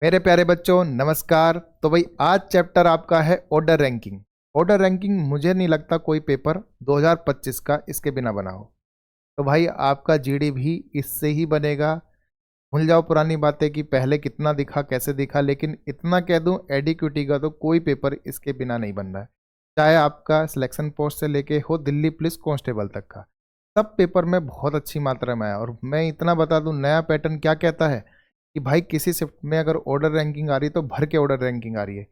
मेरे प्यारे बच्चों नमस्कार। तो भाई आज चैप्टर आपका है ऑर्डर रैंकिंग। ऑर्डर रैंकिंग मुझे नहीं लगता कोई पेपर 2025 का इसके बिना बना हो। तो भाई आपका जीडी भी इससे ही बनेगा। भूल जाओ पुरानी बातें कि पहले कितना दिखा कैसे दिखा, लेकिन इतना कह दूं एडिक्यूटी का तो कोई पेपर इसके बिना नहीं बन रहा है। चाहे आपका सिलेक्शन पोस्ट से लेके हो दिल्ली पुलिस कांस्टेबल तक का, सब पेपर में बहुत अच्छी मात्रा में आया। और मैं इतना बता दूं नया पैटर्न क्या कहता है कि भाई किसी शिफ्ट में अगर ऑर्डर रैंकिंग आ रही है तो भर के ऑर्डर रैंकिंग आ रही है,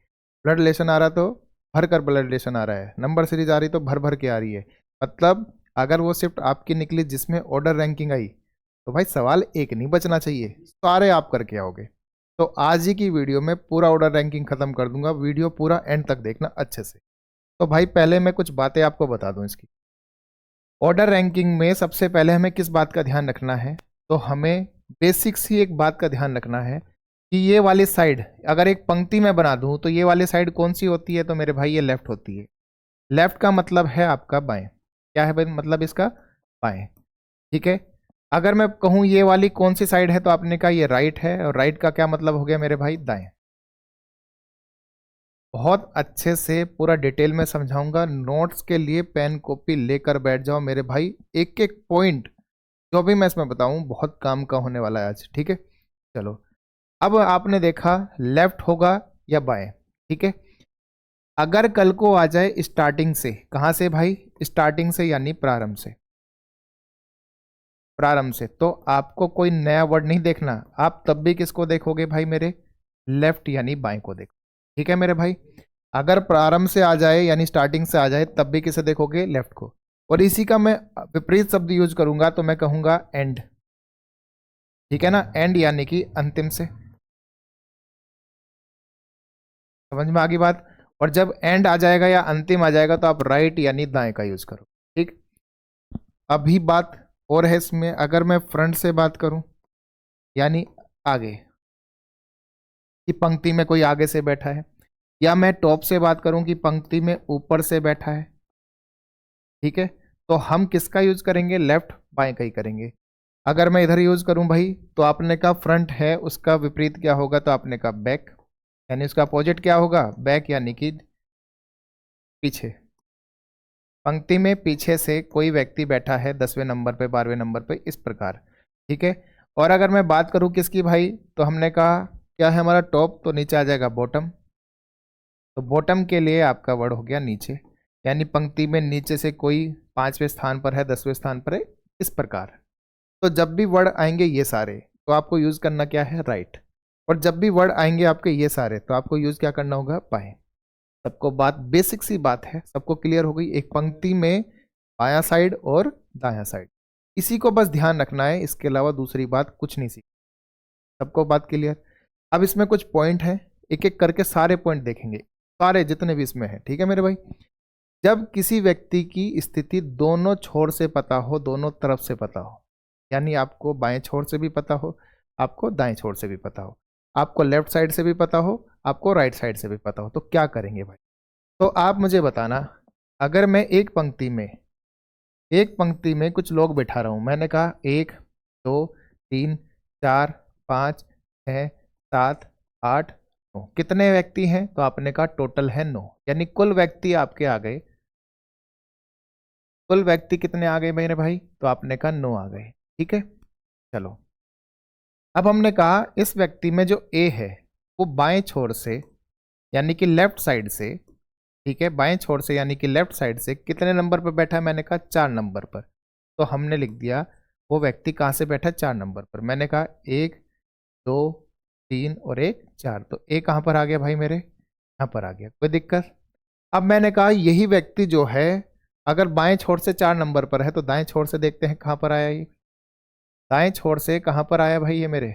ब्लड रिलेशन आ रहा तो भर कर ब्लड रिलेशन आ रहा है, नंबर सीरीज आ रही तो भर भर के आ रही है। मतलब अगर वो शिफ्ट आपकी निकली जिसमें ऑर्डर रैंकिंग आई तो भाई सवाल एक नहीं बचना चाहिए, सारे आप करके आओगे। तो आज ही की वीडियो में पूरा ऑर्डर रैंकिंग खत्म कर दूंगा, वीडियो पूरा एंड तक देखना अच्छे से। तो भाई पहले मैं कुछ बातें आपको बता दूं इसकी। ऑर्डर रैंकिंग में सबसे पहले हमें किस बात का ध्यान रखना है, तो हमें बेसिक्स ही एक बात का ध्यान रखना है कि ये वाली साइड अगर एक पंक्ति में बना दूं तो ये वाली साइड कौन सी होती है, तो मेरे भाई ये लेफ्ट होती है। लेफ्ट का मतलब है आपका बाएं। क्या है भाई मतलब इसका? बाएं। ठीक है। अगर मैं कहूं ये वाली कौन सी साइड है तो आपने कहा ये राइट है, और राइट का क्या मतलब हो गया मेरे भाई? दाएं। बहुत अच्छे से पूरा डिटेल में समझाऊंगा, नोट्स के लिए पेन कॉपी लेकर बैठ जाओ मेरे भाई। एक एक पॉइंट जो भी मैं इसमें बताऊं बहुत काम का होने वाला है आज। ठीक है, चलो। अब आपने देखा लेफ्ट होगा या बाएं। ठीक है। अगर कल को आ जाए स्टार्टिंग से, कहां से भाई? स्टार्टिंग से यानी प्रारंभ से। प्रारंभ से तो आपको कोई नया वर्ड नहीं देखना, आप तब भी किसको देखोगे भाई मेरे? लेफ्ट यानी बाएं को देखो। ठीक है मेरे भाई। अगर प्रारंभ से आ जाए यानी स्टार्टिंग से आ जाए तब भी किसे देखोगे? लेफ्ट को। और इसी का मैं विपरीत शब्द यूज करूंगा तो मैं कहूंगा एंड। ठीक है ना, एंड यानी कि अंतिम से। समझ में आ गई बात? और जब एंड आ जाएगा या अंतिम आ जाएगा तो आप राइट यानी दाएं का यूज करो। ठीक। अभी बात और है इसमें, अगर मैं फ्रंट से बात करूं यानी आगे कि पंक्ति में कोई आगे से बैठा है, या मैं टॉप से बात करूं कि पंक्ति में ऊपर से बैठा है। ठीक है। तो हम किसका यूज करेंगे? लेफ्ट बाएं का ही करेंगे। अगर मैं इधर यूज करूं भाई तो आपने कहा फ्रंट है, उसका विपरीत क्या होगा? तो आपने कहा बैक, यानी उसका अपोजिट क्या होगा? बैक यानी कि पीछे। पंक्ति में पीछे से कोई व्यक्ति बैठा है 10वें नंबर पे, 12वें नंबर पे, इस प्रकार। ठीक है। और अगर मैं बात करूं किसकी भाई, तो हमने कहा क्या है हमारा? टॉप, तो नीचे आ जाएगा बॉटम। तो बॉटम के लिए आपका वर्ड हो गया नीचे, यानी पंक्ति में नीचे से कोई 5वें स्थान पर है, 10वें स्थान पर है, इस प्रकार। तो जब भी वर्ड आएंगे ये सारे तो आपको यूज करना क्या है? राइट। और जब भी वर्ड आएंगे आपके ये सारे तो आपको यूज क्या करना होगा? बाएं। सबको बात बेसिक सी बात है, सबको क्लियर हो गई? एक पंक्ति में बायां साइड और दायां साइड, इसी को बस ध्यान रखना है, इसके अलावा दूसरी बात कुछ नहीं सीख। सबको बात क्लियर? अब इसमें कुछ पॉइंट है, एक एक करके सारे पॉइंट देखेंगे, सारे जितने भी इसमें है। ठीक है मेरे भाई। जब किसी व्यक्ति की स्थिति दोनों छोर से पता हो, दोनों तरफ से पता हो, यानी आपको बाएं छोर से भी पता हो, आपको दाएं छोर से भी पता हो, आपको लेफ्ट साइड से भी पता हो, आपको राइट साइड से भी पता हो, तो क्या करेंगे भाई? तो आप मुझे बताना, अगर मैं एक पंक्ति में कुछ लोग बिठा रहा हूं, मैंने कहा 1 2 3 4 5 6 7 8 9, कितने व्यक्ति हैं? तो आपने कहा टोटल है 9, यानी कुल व्यक्ति आपके आ गए। कुल व्यक्ति कितने आ गए मेरे भाई? तो आपने कहा 9 आ गए। ठीक है, चलो। अब हमने कहा इस व्यक्ति में जो ए है वो बाएं छोर से यानी कि लेफ्ट साइड से, ठीक है, बाएं छोर से यानी कि लेफ्ट साइड से कितने नंबर पर बैठा है? मैंने कहा 4 नंबर पर। तो हमने लिख दिया वो व्यक्ति कहाँ से बैठा है? 4 नंबर पर। मैंने कहा 1 2 3 और 1 4, तो ए कहाँ पर आ गया भाई मेरे? यहाँ पर आ गया। कोई दिक्कत? अब मैंने कहा यही व्यक्ति जो है अगर बाएं छोर से 4 नंबर पर है तो दाएं छोर से देखते हैं कहाँ पर आया ये। दाएं छोर से कहाँ पर आया भाई ये मेरे?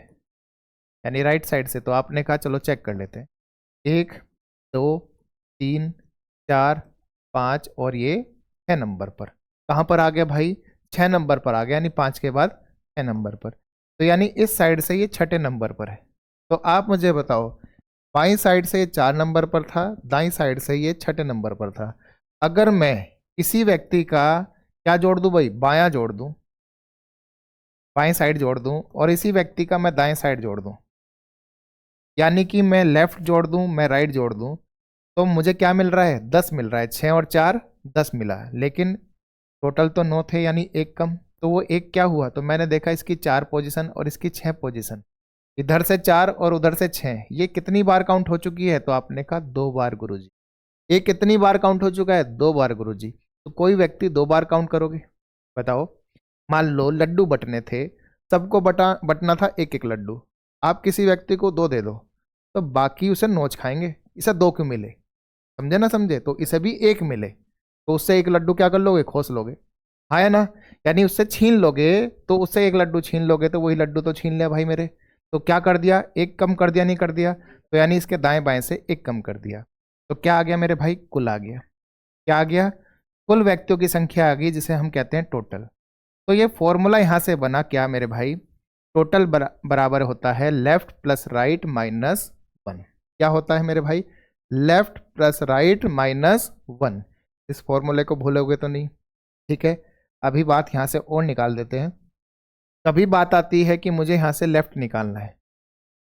यानी राइट साइड से। तो आपने कहा चलो चेक कर लेते हैं। 1 2 3 4 5 और ये 6 नंबर पर। कहाँ पर आ गया भाई? 6 नंबर पर आ गया, यानी 5 के बाद 6 नंबर पर। तो यानी इस साइड से ये 6ठे नंबर पर है। तो आप मुझे बताओ, बाई साइड से ये 4 नंबर पर था, दाई साइड से ये 6ठे नंबर पर था। अगर मैं किसी व्यक्ति का क्या जोड़ दूं भाई? बायां जोड़ दूं, बाएं साइड जोड़ दूं, और इसी व्यक्ति का मैं दाएं साइड जोड़ दूं, यानी कि मैं लेफ्ट जोड़ दूं, मैं राइट जोड़ दूं, तो मुझे क्या मिल रहा है, 10 मिल रहा है। 6 और 4 10 मिला, लेकिन टोटल तो 9 थे, यानी एक कम। तो वो एक क्या हुआ, तो मैंने देखा इसकी 4 पोजीशन और इसकी 6 पोजीशन, इधर से 4 और उधर से 6, ये कितनी बार काउंट हो चुकी है, तो आपने कहा 2 बार गुरुजी। ये कितनी बार काउंट हो चुका है, 2 बार गुरुजी। तो कोई व्यक्ति 2 बार काउंट करोगे, बताओ। मान लो लड्डू बटने थे, सबको बटना था एक एक लड्डू, आप किसी व्यक्ति को 2 दे दो, तो बाकी उसे नोच खाएंगे, इसे 2 क्यों मिले, समझे ना समझे, तो इसे भी 1 मिले, तो उससे एक लड्डू क्या कर लोगे, खोस लोगे, हाँ है ना। यानी उससे छीन लोगे, तो उससे एक लड्डू छीन लोगे, तो वही लड्डू तो छीन लिया भाई मेरे। तो क्या कर दिया, एक कम कर दिया, नहीं कर दिया, तो यानी इसके दाएं बाएं से एक कम कर दिया। तो क्या आ गया मेरे भाई, कुल आ गया। क्या आ गया, कुल व्यक्तियों की संख्या आ गई, जिसे हम कहते हैं टोटल। तो ये फॉर्मूला यहां से बना क्या मेरे भाई, टोटल बराबर होता है लेफ्ट प्लस राइट माइनस 1। क्या होता है मेरे भाई, लेफ्ट प्लस राइट माइनस 1। इस फॉर्मूले को भूलोगे तो नहीं, ठीक है। अभी बात यहां से और निकाल देते हैं। कभी बात आती है कि मुझे यहां से लेफ्ट निकालना है,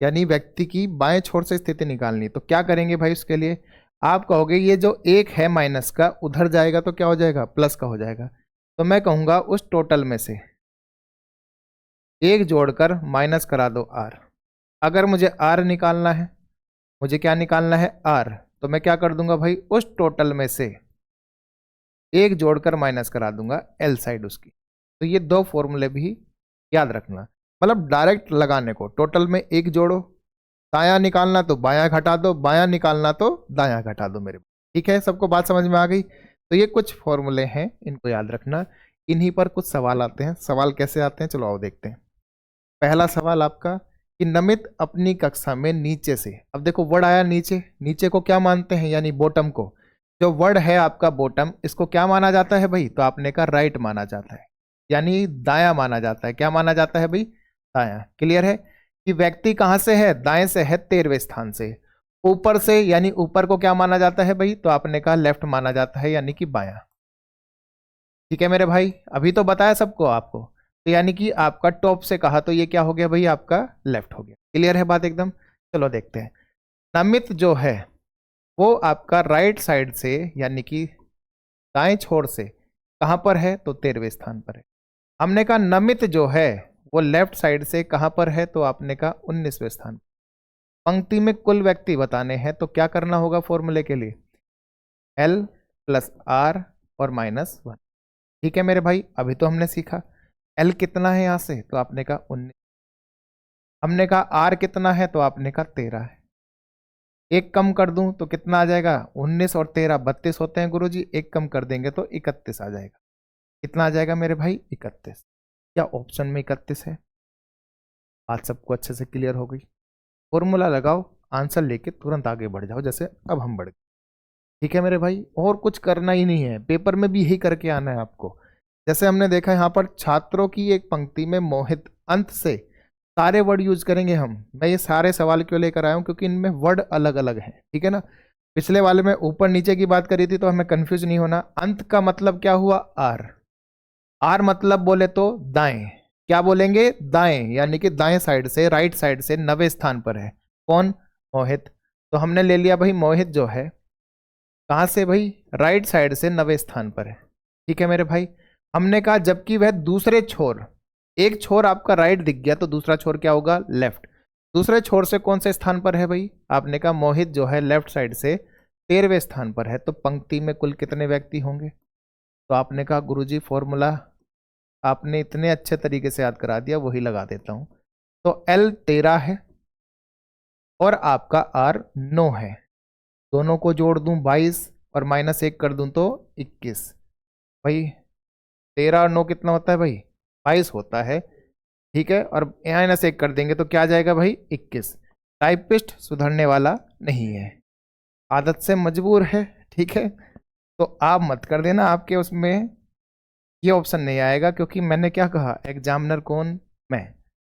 यानी व्यक्ति की बाएं छोर से स्थिति निकालनी, तो क्या करेंगे भाई उसके लिए, आप कहोगे ये जो एक है माइनस का, उधर जाएगा तो क्या हो जाएगा, प्लस का हो जाएगा। तो मैं कहूंगा उस टोटल में से एक जोड़कर माइनस करा दो आर। अगर मुझे आर निकालना है, मुझे क्या निकालना है, आर, तो मैं क्या कर दूंगा भाई, उस टोटल में से एक जोड़कर माइनस करा दूंगा एल साइड उसकी। तो ये 2 फॉर्मूले भी याद रखना, मतलब डायरेक्ट लगाने को, टोटल में एक जोड़ो, दायां निकालना तो बायां घटा दो, बायां निकालना तो दायां घटा दो मेरे। ठीक है, सबको बात समझ में आ गई। तो ये कुछ फॉर्मूले हैं, इनको याद रखना। इन्हीं पर कुछ सवाल आते हैं। सवाल कैसे आते हैं, चलो आओ देखते हैं। पहला सवाल आपका कि नमित अपनी कक्षा में नीचे से, अब देखो वर्ड आया नीचे, नीचे को क्या मानते हैं, यानी बॉटम को। जो वर्ड है आपका बॉटम, इसको क्या माना जाता है भाई, तो आपने कहा राइट माना जाता है, यानी दायां माना जाता है। क्या माना जाता है भाई, दायां। क्लियर है कि व्यक्ति कहां से है, दाएं से है, 13वें स्थान से। ऊपर से, यानी ऊपर को क्या माना जाता है भाई, तो आपने कहा लेफ्ट माना जाता है, यानी कि बायां। ठीक है मेरे भाई, अभी तो बताया सबको आपको। तो यानी कि आपका टॉप से कहा तो ये क्या हो गया भाई, आपका लेफ्ट हो गया। क्लियर है बात एकदम। चलो देखते हैं। नमित जो है वो आपका राइट साइड से, यानी कि दाएं छोर से कहां पर है, तो 13वें स्थान पर है। हमने कहा नमित जो है वो लेफ्ट साइड से कहां पर है, तो आपने कहा 19वें स्थान। पंक्ति में कुल व्यक्ति बताने हैं, तो क्या करना होगा फॉर्मूले के लिए, एल प्लस आर और माइनस 1। ठीक है मेरे भाई, अभी तो हमने सीखा एल कितना है यहां से, तो आपने कहा 19। हमने कहा आर कितना है, तो आपने कहा 13 है। एक कम कर दूं तो कितना आ जाएगा, 19 और 13 32 होते हैं गुरुजी, एक कम कर देंगे तो 31 आ जाएगा। कितना आ जाएगा मेरे भाई, 31। क्या ऑप्शन में 31 है। बात सबको अच्छे से क्लियर हो गई। फॉर्मूला लगाओ, आंसर लेके तुरंत आगे बढ़ जाओ, जैसे अब हम बढ़ गए। ठीक है मेरे भाई, और कुछ करना ही नहीं है, पेपर में भी यही करके आना है आपको। जैसे हमने देखा यहाँ पर छात्रों की एक पंक्ति में मोहित, अंत से सारे वर्ड यूज करेंगे हम। मैं ये सारे सवाल क्यों लेकर आया हूँ, क्योंकि इनमें वर्ड अलग अलग हैं। ठीक है ना, पिछले वाले में ऊपर नीचे की बात करी थी, तो हमें कंफ्यूज नहीं होना। अंत का मतलब क्या हुआ, आर। आर मतलब बोले तो दाएं, क्या बोलेंगे, दाएं, यानी कि दाएं साइड से, राइट साइड से 9वें स्थान पर है कौन, मोहित। तो हमने ले लिया भाई मोहित जो है कहां से भाई, राइट साइड से 9वें स्थान पर है। ठीक है मेरे भाई, हमने कहा जबकि वह दूसरे छोर, एक छोर आपका राइट दिख गया, तो दूसरा छोर क्या होगा, लेफ्ट। दूसरे छोर से कौन से स्थान पर है भाई, आपने कहा मोहित जो है लेफ्ट साइड से 13वें स्थान पर है। तो पंक्ति में कुल कितने व्यक्ति होंगे, तो आपने कहा गुरुजी फॉर्मूला आपने इतने अच्छे तरीके से याद करा दिया, वही लगा देता हूं। तो एल 13 है और आपका आर 9 है। दोनों को जोड़ दूं 22 और माइनस 1 कर दूं तो 21। भाई 13 और 9 कितना होता है भाई, 22 होता है। ठीक है, और माइनस 1 कर देंगे तो क्या आ जाएगा भाई, 21। टाइपिस्ट सुधरने वाला नहीं है, आदत से मजबूर है। ठीक है, तो आप मत कर देना, आपके उसमें ये ऑप्शन नहीं आएगा, क्योंकि मैंने क्या कहा, एग्जामिनर कौन, मैं।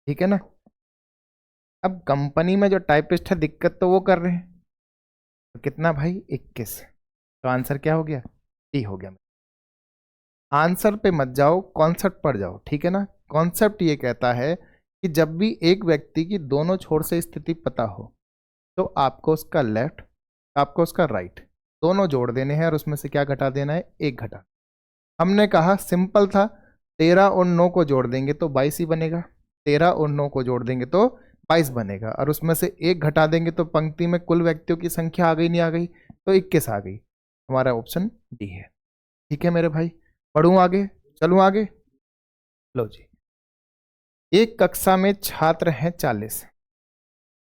ठीक है ना, अब कंपनी में जो टाइपिस्ट है दिक्कत तो वो कर रहे हैं। तो कितना भाई, 21। तो आंसर क्या हो गया, डी हो गया। आंसर पे मत जाओ, कॉन्सेप्ट पर जाओ। ठीक है ना, कॉन्सेप्ट ये कहता है कि जब भी एक व्यक्ति की दोनों छोर से स्थिति पता हो, तो आपको उसका लेफ्ट, आपको उसका राइट, दोनों जोड़ देने हैं और उसमें से क्या घटा देना है, एक घटा। हमने कहा सिंपल था, 13 और 9 को जोड़ देंगे तो 22 ही बनेगा, 13 और 9 को जोड़ देंगे तो 22 बनेगा, और उसमें से एक घटा देंगे तो पंक्ति में कुल व्यक्तियों की संख्या आ गई, नहीं आ गई, तो 21 आ गई। हमारा ऑप्शन डी है। ठीक है मेरे भाई, पढ़ूं आगे, चलूं आगे। लो जी, एक कक्षा में छात्र हैं 40,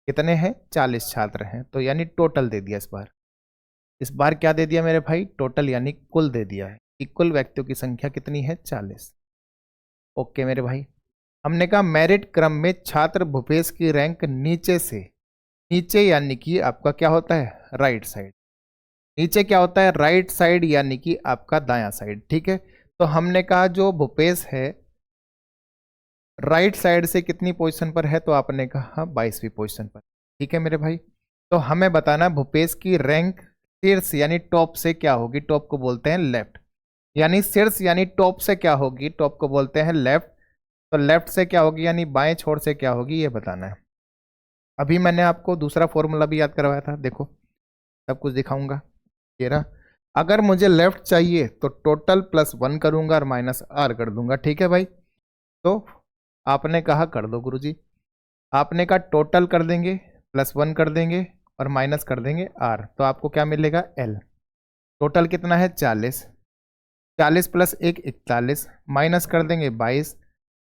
कितने हैं, 40 छात्र हैं, तो यानी टोटल दे दिया इस बार क्या दे दिया मेरे भाई, टोटल यानी कुल दे दिया है कि कुल व्यक्तियों की संख्या कितनी है, 40। ओके मेरे भाई, हमने कहा मेरिट क्रम में छात्र भूपेश की रैंक नीचे से, नीचे यानी कि आपका क्या होता है, राइट साइड, नीचे क्या होता है, राइट साइड यानी कि आपका दायां साइड। ठीक है, तो हमने कहा जो भूपेश है राइट साइड से कितनी पोजीशन पर है, तो आपने कहा 22वीं पोजीशन पर। ठीक है मेरे भाई, तो हमें बताना भूपेश की रैंक शीर्ष यानी टॉप से क्या होगी, टॉप को बोलते हैं लेफ्ट, यानी शीर्ष यानी टॉप से क्या होगी, टॉप को बोलते हैं लेफ्ट, तो लेफ्ट से क्या होगी यानी बाएं छोर से क्या होगी, ये बताना है। अभी मैंने आपको दूसरा फॉर्मूला भी याद करवाया था, देखो सब कुछ दिखाऊंगा। ये रहा, अगर मुझे लेफ्ट चाहिए तो टोटल +1 करूंगा और -r कर दूंगा। ठीक है भाई, तो आपने कहा कर दो गुरुजी, आपने कहा टोटल कर देंगे, +1 कर देंगे और माइनस कर देंगे r, तो आपको क्या मिलेगा, l। टोटल कितना है 40, 40 + 1 41, माइनस कर देंगे 22,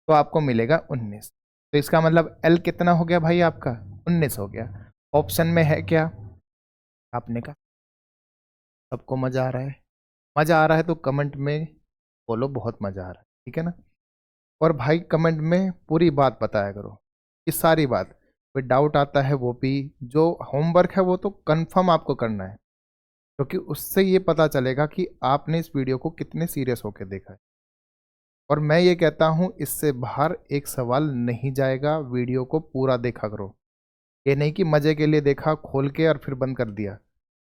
तो आपको मिलेगा 19। तो इसका मतलब l कितना हो गया भाई आपका, 19 हो गया। ऑप्शन में है क्या, आपने कहा सबको मजा आ रहा है, मजा आ रहा है तो कमेंट में बोलो बहुत मजा आ रहा है, ठीक है ना। और भाई कमेंट में पूरी बात बताया करो, कि सारी बात, कोई डाउट आता है वो भी, जो होमवर्क है वो तो कंफर्म आपको करना है, क्योंकि उससे ये पता चलेगा कि आपने इस वीडियो को कितने सीरियस होकर देखा है। और मैं ये कहता हूँ इससे बाहर एक सवाल नहीं जाएगा, वीडियो को पूरा देखा करो, ये नहीं कि मजे के लिए देखा खोल के और फिर बंद कर दिया।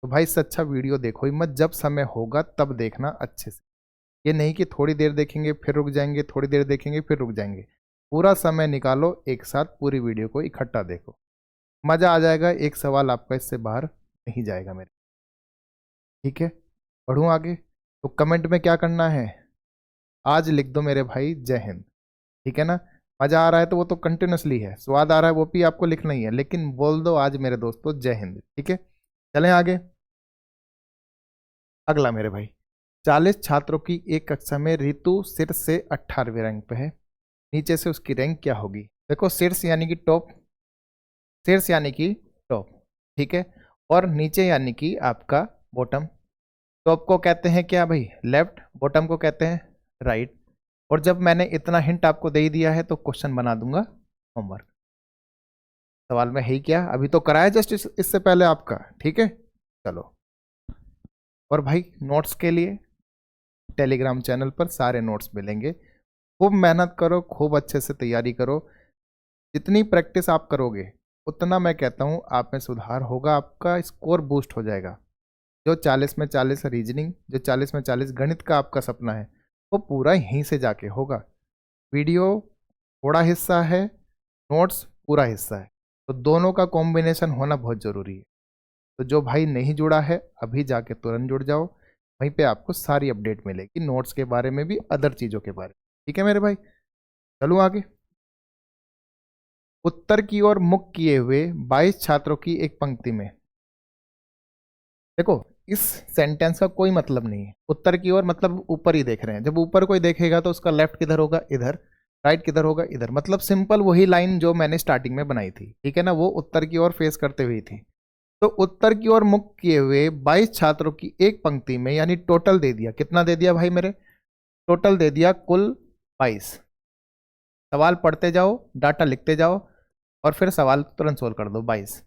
तो भाई इससे अच्छा वीडियो देखो ही मत, जब समय होगा तब देखना अच्छे से, ये नहीं कि थोड़ी देर देखेंगे फिर रुक जाएंगे, थोड़ी देर देखेंगे फिर रुक जाएंगे। पूरा समय निकालो, एक साथ पूरी वीडियो को इकट्ठा देखो, मज़ा आ जाएगा, एक सवाल आपका इससे बाहर नहीं जाएगा मेरे। ठीक है, पढ़ूँ आगे, तो कमेंट में क्या करना है, आज लिख दो मेरे भाई जय हिंद। ठीक है ना, मज़ा आ रहा है तो वो तो कंटिन्यूसली है, स्वाद आ रहा है वो भी आपको लिखना ही है, लेकिन बोल दो आज मेरे दोस्तों जय हिंद। ठीक है, चलें आगे। अगला मेरे भाई, 40 छात्रों की एक कक्षा में ऋतु शीर्ष से 18वें रैंक पे है, नीचे से उसकी रैंक क्या होगी। देखो शीर्ष यानी कि टॉप, शीर्ष यानी कि टॉप, ठीक है, और नीचे यानी कि आपका बॉटम। टॉप को कहते हैं क्या भाई, लेफ्ट, बॉटम को कहते हैं राइट। और जब मैंने इतना हिंट आपको दे ही दिया है तो क्वेश्चन बना दूंगा होमवर्क। सवाल में है ही क्या, अभी तो कराया जस्ट इससे पहले आपका। ठीक है, चलो। और भाई नोट्स के लिए टेलीग्राम चैनल पर सारे नोट्स मिलेंगे, खूब मेहनत करो, खूब अच्छे से तैयारी करो, जितनी प्रैक्टिस आप करोगे उतना मैं कहता हूँ आप में सुधार होगा, आपका स्कोर बूस्ट हो जाएगा। जो 40 में 40 रीजनिंग, जो 40 में 40 गणित का आपका सपना है वो पूरा यहीं से जाके होगा। वीडियो थोड़ा हिस्सा है, नोट्स पूरा हिस्सा है, तो दोनों का कॉम्बिनेशन होना बहुत ज़रूरी है। तो जो भाई नहीं जुड़ा है अभी जाके तुरंत जुड़ जाओ, वहीं पे आपको सारी अपडेट मिलेगी नोट्स के बारे में भी, अदर चीज़ों के बारे में। ठीक है मेरे भाई, चलूँ आगे। उत्तर की ओर मुख किए हुए 22 छात्रों की एक पंक्ति में, देखो इस सेंटेंस का कोई मतलब नहीं है, उत्तर की ओर मतलब ऊपर ही देख रहे हैं, जब ऊपर कोई देखेगा तो उसका लेफ्ट किधर होगा, इधर, राइट किधर होगा, इधर, मतलब सिंपल वही लाइन जो मैंने स्टार्टिंग में बनाई थी। ठीक है ना, वो उत्तर की ओर फेस करते हुई थी। तो उत्तर की ओर मुख किए हुए 22 छात्रों की एक पंक्ति में, यानी टोटल दे दिया, कितना दे दिया भाई मेरे, टोटल दे दिया कुल 22। सवाल पढ़ते जाओ, डाटा लिखते जाओ और फिर सवाल तुरंत सोल्व कर दो। 22,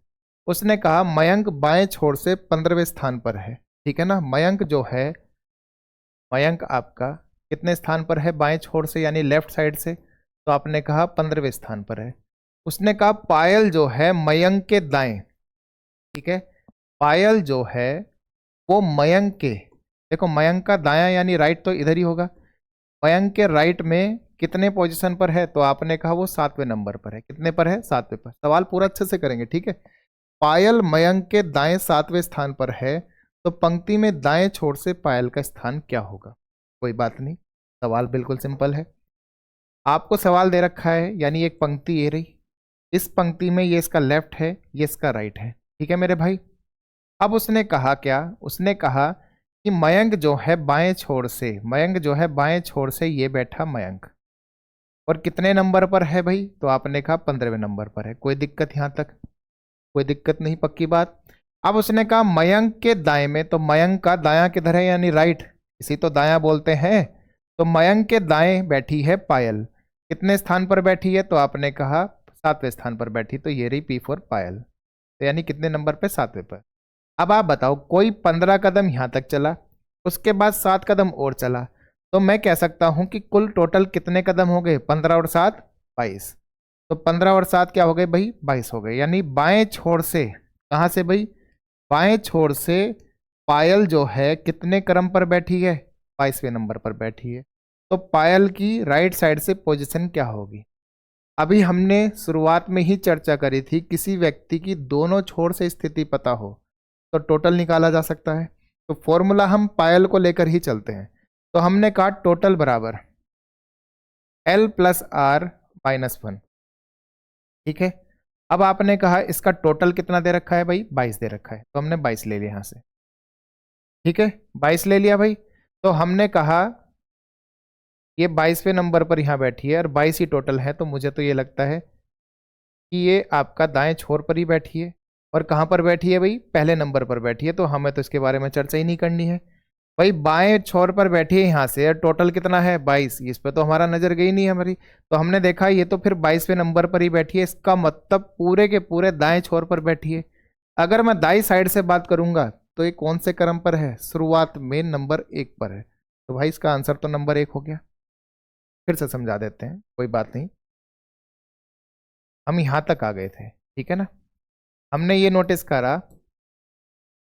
उसने कहा मयंक बाएं छोर से 15वें स्थान पर है। ठीक है ना, मयंक जो है, मयंक आपका कितने स्थान पर है, बाएं छोर से यानी लेफ्ट साइड से, तो आपने कहा 15वें स्थान पर है। उसने कहा पायल जो है मयंक के दाएं, ठीक है, पायल जो है वो मयंक के, देखो मयंक का दायां यानी राइट तो इधर ही होगा, मयंक के राइट में कितने पोजीशन पर है, तो आपने कहा वो 7वें नंबर पर है। कितने पर है, 7वें पर। सवाल पूरा अच्छे से करेंगे, ठीक है। पायल मयंक के दाएं 7वें स्थान पर है, तो पंक्ति में दाएं छोर से पायल का स्थान क्या होगा? कोई बात नहीं, सवाल बिल्कुल सिंपल है। आपको सवाल दे रखा है, यानी एक पंक्ति ये रही, इस पंक्ति में ये इसका लेफ्ट है, ये इसका राइट है, ठीक है मेरे भाई। अब उसने कहा क्या? उसने कहा कि मयंक जो है बाएं छोर से, मयंक जो है बाएं छोर से ये बैठा मयंक, और कितने नंबर पर है भाई? तो आपने कहा 15वें नंबर पर है। कोई दिक्कत यहां तक? कोई दिक्कत नहीं, पक्की बात। अब उसने कहा मयंक के दाएं में, तो मयंक का दायां किधर है, यानी राइट, इसी तो दायां बोलते हैं। तो मयंक के दाएं बैठी है पायल, कितने स्थान पर बैठी है? तो आपने कहा 7वें स्थान पर बैठी, तो ये रही P4 पायल, तो यानी कितने नंबर पे? 7वें पर। अब आप बताओ, कोई 15 कदम यहां तक चला, उसके बाद 7 कदम और चला, तो मैं कह सकता हूं कि कुल टोटल कितने कदम हो गए? 15 और 7 22। तो 15 और 7 क्या हो गए भाई? 22 हो गए। यानी बाएं छोर से, कहां से भाई? बाएं छोर से पायल जो है कितने क्रम पर बैठी है? 22वें नंबर पर बैठी है। तो पायल की राइट साइड से पोजीशन क्या होगी? अभी हमने शुरुआत में ही चर्चा करी थी, किसी व्यक्ति की दोनों छोर से स्थिति पता हो तो टोटल निकाला जा सकता है। तो फॉर्मूला हम पायल को लेकर ही चलते हैं। तो हमने कहा टोटल बराबर L + R - 1, ठीक है। अब आपने कहा इसका टोटल कितना दे रखा है भाई? 22 दे रखा है, तो हमने 22 ले लिया यहां से, ठीक है, 22 ले लिया भाई। तो हमने कहा ये 22वें नंबर पर यहां बैठी है और 22 ही टोटल है, तो मुझे तो ये लगता है कि ये आपका दाएं छोर पर ही बैठी है। और कहां पर बैठी है भाई? पहले नंबर पर बैठी है, तो हमें तो इसके बारे में चर्चा ही नहीं करनी है भाई। बाएं छोर पर बैठी है यहां से, टोटल कितना है? 22। इस पर तो हमारा नजर गई नहीं हमारी, तो हमने देखा ये तो फिर 22वें नंबर पर ही बैठी है, इसका मतलब पूरे के पूरे दाएं छोर पर बैठी है। अगर मैं दाई साइड से बात करूंगा तो ये कौन से क्रम पर है? शुरुआत में नंबर 1 पर है, तो भाई इसका आंसर तो नंबर 1 हो गया। फिर से समझा देते हैं, कोई बात नहीं। हम यहां तक आ गए थे, ठीक है ना। हमने ये नोटिस करा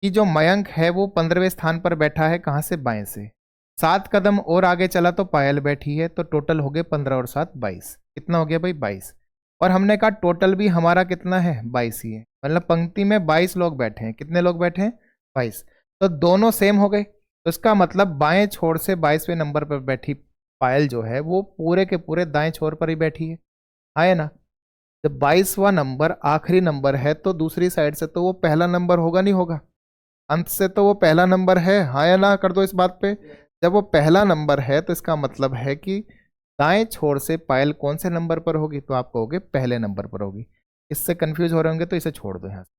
कि जो मयंक है वो 15वें स्थान पर बैठा है, कहां से? बाएं से। 7 कदम और आगे चला तो पायल बैठी है, तो टोटल हो गए 15 और 7 22। कितना हो गया भाई? 22। और हमने कहा टोटल भी हमारा कितना है? 22 ही है, मतलब पंक्ति में 22 लोग बैठे हैं। कितने लोग बैठे हैं? 22। तो दोनों सेम हो गए, तो इसका मतलब बाएं छोर से 22वें नंबर पर बैठी पायल जो है वो पूरे के पूरे दाएं छोर पर ही बैठी है ना। जब 22वां नंबर आखिरी नंबर है, तो दूसरी साइड से तो वो पहला नंबर होगा, नहीं होगा? अंत से तो वो पहला नंबर है, हाँ या ना कर दो इस बात पे। जब वो पहला नंबर है तो इसका मतलब है कि दाएं छोर से पायल कौन से नंबर पर होगी? तो आप कहोगे पहले नंबर पर होगी। इससे कंफ्यूज हो रहे होंगे तो इसे छोड़ दो, यहाँ से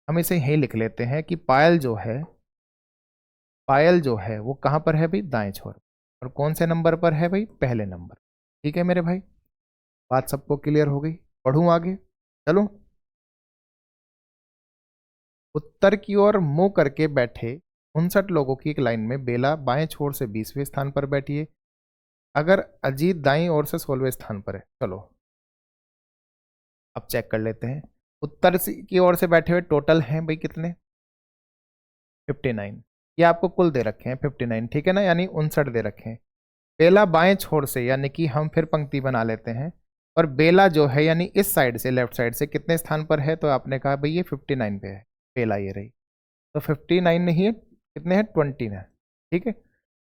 हम इसे यही लिख लेते हैं कि पायल जो है, पायल जो है वो कहाँ पर है भाई? दाएं छोर। और कौन से नंबर पर है भाई? पहले नंबर। ठीक है मेरे भाई, बात सबको क्लियर हो गई? पढ़ूं आगे? चलो। उत्तर की ओर मुंह करके बैठे 59 लोगों की एक लाइन में बेला बाएं छोर से 20वें स्थान पर बैठी है, अगर अजीत दाईं ओर से 16वें स्थान पर है। चलो अब चेक कर लेते हैं। उत्तर की ओर से बैठे हुए टोटल हैं भाई कितने? 59। ये आपको कुल दे रखे हैं 59, ठीक है ना, यानी 59 दे रखे हैं। बेला बाएं छोर से, यानी कि हम फिर पंक्ति बना लेते हैं, और बेला जो है यानी इस साइड से, लेफ्ट साइड से कितने स्थान पर है? तो आपने कहा भाई ये 59 पे है, बेला ये रही। तो 59 नहीं है, कितने हैं? 20 है, ठीक है।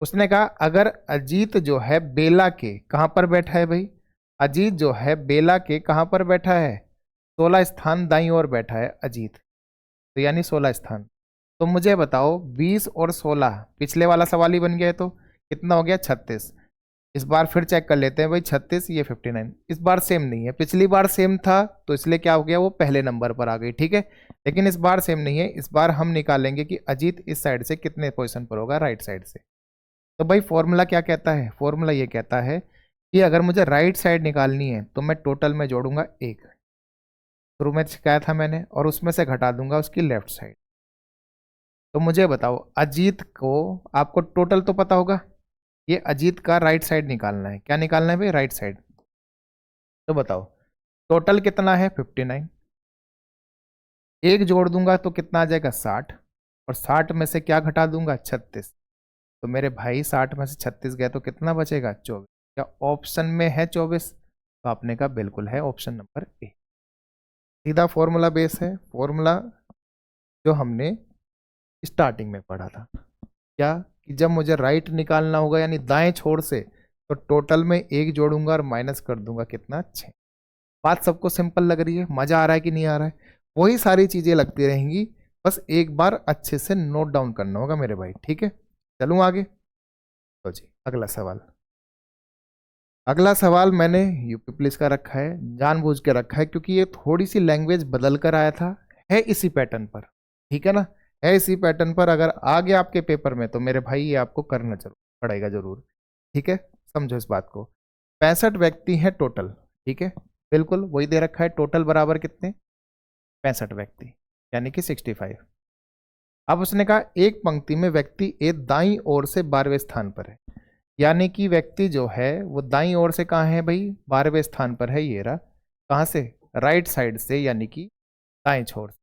उसने कहा अगर अजीत जो है बेला के कहां पर बैठा है भाई? अजीत जो है बेला के कहां पर बैठा है? 16 स्थान दाईं ओर बैठा है अजीत, तो यानी 16 स्थान। तो मुझे बताओ 20 और 16, पिछले वाला सवाल ही बन गया है, तो कितना हो गया? 36। इस बार फिर चेक कर लेते हैं भाई, 36 ये 59, इस बार सेम नहीं है। पिछली बार सेम था तो इसलिए क्या हो गया? वो पहले नंबर पर आ गई, ठीक है। लेकिन इस बार सेम नहीं है, इस बार हम निकालेंगे कि अजीत इस साइड से कितने पोजीशन पर होगा? राइट साइड से। तो भाई फॉर्मूला क्या कहता है? फॉर्मूला ये कहता है कि अगर मुझे राइट साइड निकालनी है तो मैं टोटल में जोड़ूंगा 1, शुरू में सिखाया था मैंने, और उसमें से घटा दूंगा उसकी लेफ्ट साइड। तो मुझे बताओ अजीत को, आपको टोटल तो पता होगा, ये अजीत का राइट साइड निकालना है। क्या निकालना है भाई? Right side. तो बताओ टोटल कितना है? 59। एक जोड़ दूंगा तो कितना आ जाएगा? 60, और 60 में से क्या घटा दूंगा? 36। तो मेरे भाई 60 में से 36 गया तो कितना बचेगा? 24। क्या ऑप्शन में है 24? तो आपने कहा बिल्कुल है, ऑप्शन नंबर ए। सीधा फॉर्मूला बेस है, फॉर्मूला जो हमने स्टार्टिंग में पढ़ा था। क्या कि जब मुझे राइट निकालना होगा यानी दाएं छोर से, तो टोटल में 1 जोड़ूंगा और माइनस कर दूंगा कितना, 6। बात सबको सिंपल लग रही है? मजा आ रहा है कि नहीं आ रहा है? वही सारी चीजें लगती रहेंगी, बस एक बार अच्छे से नोट डाउन करना होगा मेरे भाई, ठीक है। चलूं आगे। तो जी अगला सवाल, अगला सवाल मैंने यूपी पुलिस का रखा है, जानबूझ के रखा है क्योंकि ये थोड़ी सी लैंग्वेज बदल कर आया था, है इसी पैटर्न पर, ठीक है ना, है इसी पैटर्न पर। अगर आ गया आपके पेपर में तो मेरे भाई ये आपको करना जरूर पड़ेगा, जरूर, ठीक है। समझो इस बात को। 65 व्यक्ति हैं टोटल, ठीक है, बिल्कुल वही दे रखा है, टोटल बराबर कितने, 65 व्यक्ति, यानी कि 65। अब उसने कहा एक पंक्ति में व्यक्ति ए दाईं ओर से 12वें स्थान पर है, यानी कि व्यक्ति जो है वो दाईं ओर से कहाँ है भाई, 12वें स्थान पर है, ये रहा। कहाँ से, राइट साइड से, यानी कि दाएं छोर से,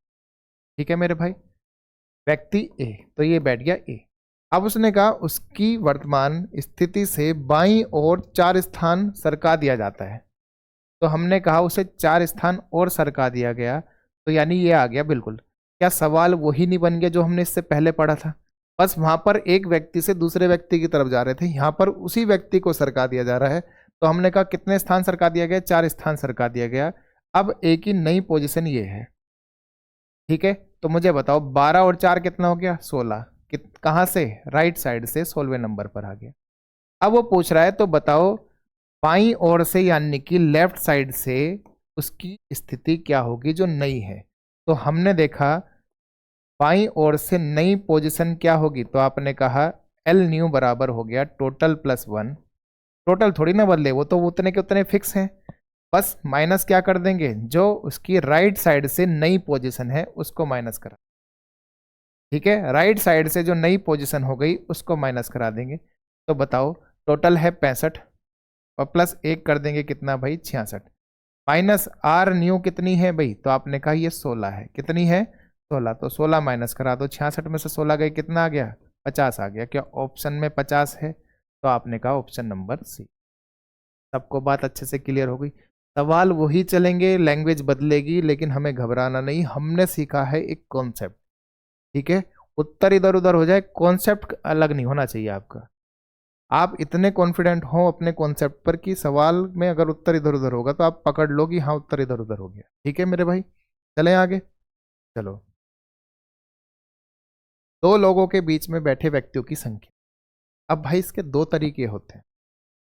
ठीक है मेरे भाई। व्यक्ति ए, तो ये बैठ गया ए। अब उसने कहा उसकी वर्तमान स्थिति से बाईं ओर 4 स्थान सरका दिया जाता है, तो हमने कहा उसे 4 स्थान और सरका दिया गया, तो यानी ये आ गया बिल्कुल। क्या सवाल वही नहीं बन गया जो हमने इससे पहले पढ़ा था? बस वहां पर एक व्यक्ति से दूसरे व्यक्ति की तरफ जा रहे थे, यहां पर उसी व्यक्ति को सरका दिया जा रहा है, तो हमने कहा कितने स्थान सरका दिया गया, 4 स्थान सरका दिया गया। अब एक ही नई पोजीशन ये है, ठीक है। तो मुझे बताओ 12 और 4 कितना हो गया, 16। कहां से, राइट साइड से 16वें नंबर पर आ गया। अब वो पूछ रहा है तो बताओ बाईं ओर से यानी कि लेफ्ट साइड से उसकी स्थिति क्या होगी जो नई है। तो हमने देखा बाईं ओर से नई पोजीशन क्या होगी, तो आपने कहा एल न्यू बराबर हो गया टोटल प्लस 1। टोटल थोड़ी ना बदले, वो तो उतने के उतने फिक्स हैं, बस माइनस क्या कर देंगे, जो उसकी राइट साइड से नई पोजीशन है उसको माइनस करा, ठीक है, राइट साइड से जो नई पोजीशन हो गई उसको माइनस करा देंगे। तो बताओ टोटल है 65 और प्लस 1 कर देंगे कितना भाई, 66, माइनस आर न्यू कितनी है भाई, तो आपने कहा ये 16 है, कितनी है, 16, तो 16 माइनस करा दो, 66 में से 16 गए कितना आ गया, 50 आ गया। क्या ऑप्शन में 50 है? तो आपने कहा ऑप्शन नंबर सी। सबको बात अच्छे से क्लियर हो गई? सवाल वही चलेंगे, लैंग्वेज बदलेगी, लेकिन हमें घबराना नहीं, हमने सीखा है एक कॉन्सेप्ट, ठीक है। उत्तर इधर उधर हो जाए, कॉन्सेप्ट अलग नहीं होना चाहिए आपका। आप इतने कॉन्फिडेंट हो अपने कॉन्सेप्ट पर कि सवाल में अगर उत्तर इधर उधर होगा तो आप पकड़ लो कि हाँ उत्तर इधर उधर हो गया, ठीक है मेरे भाई। चलें आगे। चलो, 2 लोगों के बीच में बैठे व्यक्तियों की संख्या। अब भाई इसके 2 तरीके होते हैं,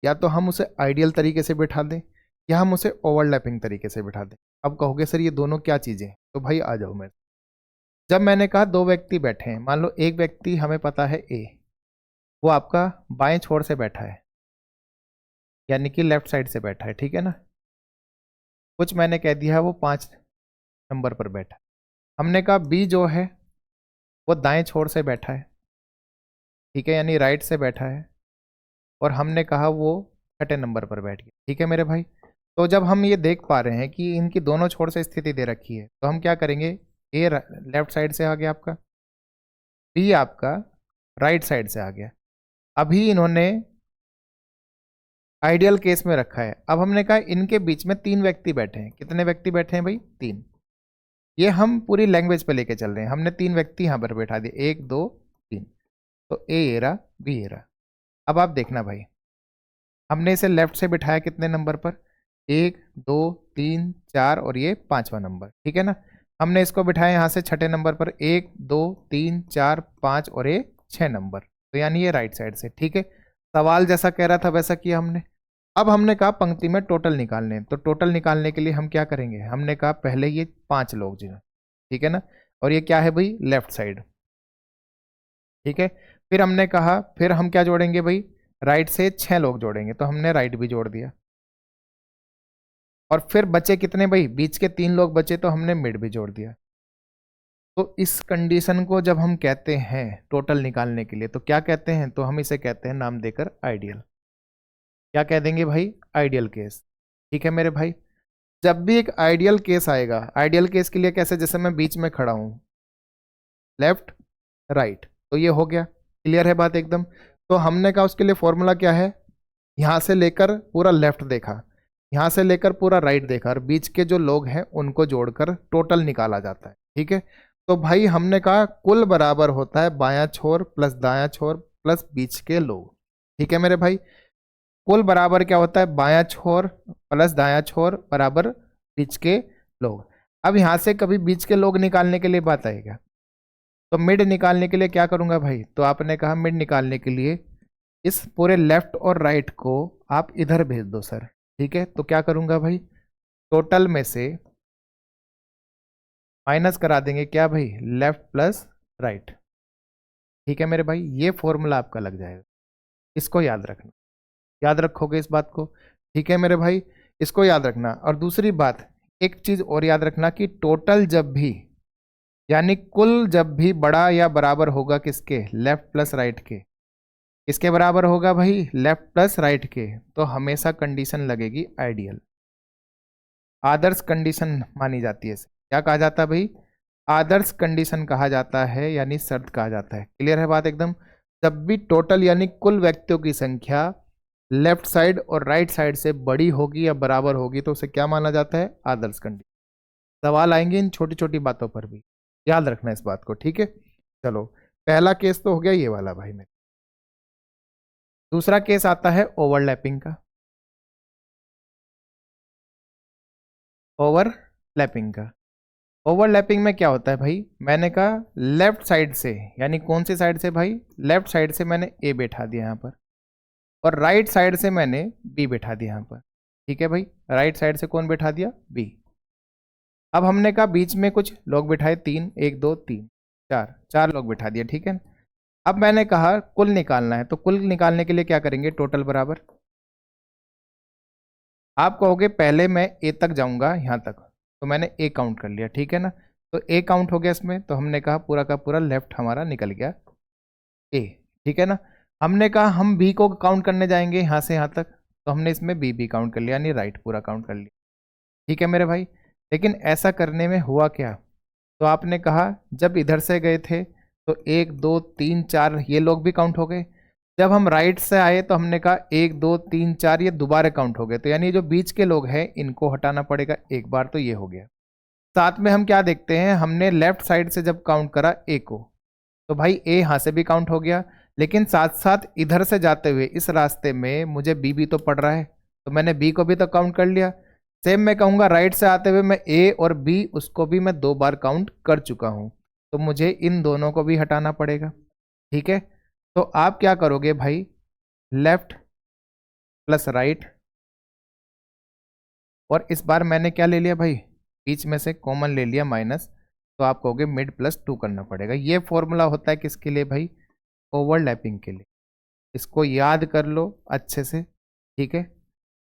या तो हम उसे आइडियल तरीके से बिठा दें या हम उसे ओवरलैपिंग तरीके से बिठा दें। अब कहोगे सर ये दोनों क्या चीजें हैं, तो भाई आ जाओ मेरे। जब मैंने कहा 2 व्यक्ति बैठे हैं, मान लो एक व्यक्ति हमें पता है ए, वो आपका बाएं छोर से बैठा है, यानी कि लेफ्ट साइड से बैठा है, ठीक है ना। कुछ मैंने कह दिया वो 5 नंबर पर बैठा है। हमने कहा बी जो है वो दाएं छोर से बैठा है, ठीक है, यानी राइट से बैठा है, और हमने कहा वो 6ठे नंबर पर बैठ गया, ठीक है मेरे भाई। तो जब हम ये देख पा रहे हैं कि इनकी दोनों छोर से स्थिति दे रखी है, तो हम क्या करेंगे, ए लेफ्ट साइड से आ गया आपका, बी आपका राइट साइड से आ गया। अभी इन्होंने आइडियल केस में रखा है। अब हमने कहा इनके बीच में 3 व्यक्ति बैठे हैं, कितने व्यक्ति बैठे हैं भाई, 3। ये हम पूरी लैंग्वेज पे लेके चल रहे हैं, हमने 3 व्यक्ति यहाँ पर बैठा दिए, 1 2 3, तो ए ये रहा, बी ये रहा। अब आप देखना भाई, हमने इसे लेफ्ट से बिठाया कितने नंबर पर, 1 2 3 4 और ये 5वां नंबर, ठीक है ना। हमने इसको बिठाया यहाँ से 6ठे नंबर पर, 1 2 3 4 5 और ये 6 नंबर, तो यानी ये राइट साइड से, ठीक है। सवाल जैसा कह रहा था वैसा किया हमने। अब हमने कहा पंक्ति में टोटल निकालने, तो टोटल निकालने के लिए हम क्या करेंगे, हमने कहा पहले ये 5 लोग जो, ठीक है ना, और ये क्या है भाई, लेफ्ट साइड, ठीक है। फिर हमने कहा फिर हम क्या जोड़ेंगे भाई, राइट से 6 लोग जोड़ेंगे, तो हमने राइट भी जोड़ दिया। और फिर बचे कितने भाई, बीच के 3 लोग बचे, तो हमने मिड भी जोड़ दिया। तो इस कंडीशन को जब हम कहते हैं टोटल निकालने के लिए, तो क्या कहते हैं, तो हम इसे कहते हैं नाम देकर आइडियल। क्या कह देंगे भाई, आइडियल केस, ठीक है मेरे भाई। जब भी एक आइडियल केस आएगा, आइडियल केस के लिए कैसे, जैसे मैं बीच में खड़ा हूं, लेफ्ट राइट, तो ये हो गया, क्लियर है बात एकदम। तो हमने कहा उसके लिए फॉर्मूला क्या है, यहां से लेकर पूरा लेफ्ट देखा, यहाँ से लेकर पूरा राइट देखा और बीच के जो लोग हैं उनको जोड़कर टोटल निकाला जाता है। ठीक है, तो भाई हमने कहा कुल बराबर होता है बायां छोर प्लस दायां छोर प्लस बीच के लोग। ठीक है मेरे भाई, कुल बराबर क्या होता है, बायां छोर प्लस दायां छोर बराबर बीच के लोग। अब यहां से कभी बीच के लोग निकालने के लिए बात आएगा, तो मिड निकालने के लिए क्या करूंगा भाई, तो आपने कहा मिड निकालने के लिए इस पूरे लेफ्ट और राइट को आप इधर भेज दो सर। ठीक है, तो क्या करूंगा भाई, टोटल में से माइनस करा देंगे क्या भाई, लेफ्ट प्लस राइट। ठीक है मेरे भाई, ये फॉर्मूला आपका लग जाएगा, इसको याद रखना, याद रखोगे इस बात को। ठीक है मेरे भाई, इसको याद रखना। और दूसरी बात, एक चीज और याद रखना कि टोटल जब भी, यानी कुल जब भी बड़ा या बराबर होगा किसके, लेफ्ट प्लस राइट के, किसके बराबर होगा भाई, लेफ्ट प्लस राइट के, तो हमेशा कंडीशन लगेगी आइडियल, आदर्श कंडीशन मानी जाती है। क्या कहा जाता है भाई, आदर्श कंडीशन कहा जाता है, यानी शर्त कहा जाता है। क्लियर है बात एकदम। जब भी टोटल यानी कुल व्यक्तियों की संख्या लेफ्ट साइड और राइट साइड से बड़ी होगी या बराबर होगी तो उसे क्या माना जाता है, आदर्श कंडीशन। सवाल आएंगे इन छोटी छोटी बातों पर भी, याद रखना इस बात को। ठीक है, चलो पहला केस तो हो गया ये वाला भाई में। दूसरा केस आता है ओवरलैपिंग का। ओवरलैपिंग का, ओवरलैपिंग में क्या होता है भाई, मैंने कहा लेफ्ट साइड से, यानी कौन सी साइड से भाई, लेफ्ट साइड से मैंने ए बैठा दिया यहाँ पर, और राइट साइड से मैंने बी बैठा दिया यहाँ पर। ठीक है भाई, राइट साइड से कौन बैठा दिया, बी। अब हमने कहा बीच में कुछ लोग बिठाए, तीन, एक दो तीन चार, चार लोग बिठा दिए। ठीक है, अब मैंने कहा कुल निकालना है, तो कुल निकालने के लिए क्या करेंगे, टोटल बराबर, आप कहोगे पहले मैं ए तक जाऊंगा यहाँ तक, तो मैंने ए काउंट कर लिया। ठीक है ना, तो ए काउंट हो गया इसमें, तो हमने कहा पूरा का पूरा लेफ्ट हमारा निकल गया ए। ठीक है ना, हमने कहा हम बी को काउंट करने जाएंगे यहाँ से यहाँ तक, तो हमने इसमें बी भी काउंट कर लिया, यानी राइट पूरा काउंट कर लिया। ठीक है मेरे भाई, लेकिन ऐसा करने में हुआ क्या, तो आपने कहा जब इधर से गए थे तो एक दो तीन चार ये लोग भी काउंट हो गए, जब हम राइट से आए तो हमने कहा एक दो तीन चार ये दोबारा काउंट हो गए, तो यानी जो बीच के लोग हैं इनको हटाना पड़ेगा एक बार, तो ये हो गया। साथ में हम क्या देखते हैं, हमने लेफ्ट साइड से जब काउंट करा ए को, तो भाई ए यहाँ से भी काउंट हो गया, लेकिन साथ साथ इधर से जाते हुए इस रास्ते में मुझे बी भी तो पड़ रहा है, तो मैंने बी को भी तो काउंट कर लिया। सेम मैं कहूँगा राइट से आते हुए मैं ए और बी उसको भी मैं दो बार काउंट कर चुका हूँ, तो मुझे इन दोनों को भी हटाना पड़ेगा। ठीक है, तो आप क्या करोगे भाई, लेफ्ट प्लस राइट, और इस बार मैंने क्या ले लिया भाई, बीच में से कॉमन ले लिया माइनस, तो आप कहोगे मिड प्लस टू करना पड़ेगा। ये फॉर्मूला होता है किसके लिए भाई, ओवरलैपिंग के लिए। इसको याद कर लो अच्छे से। ठीक है,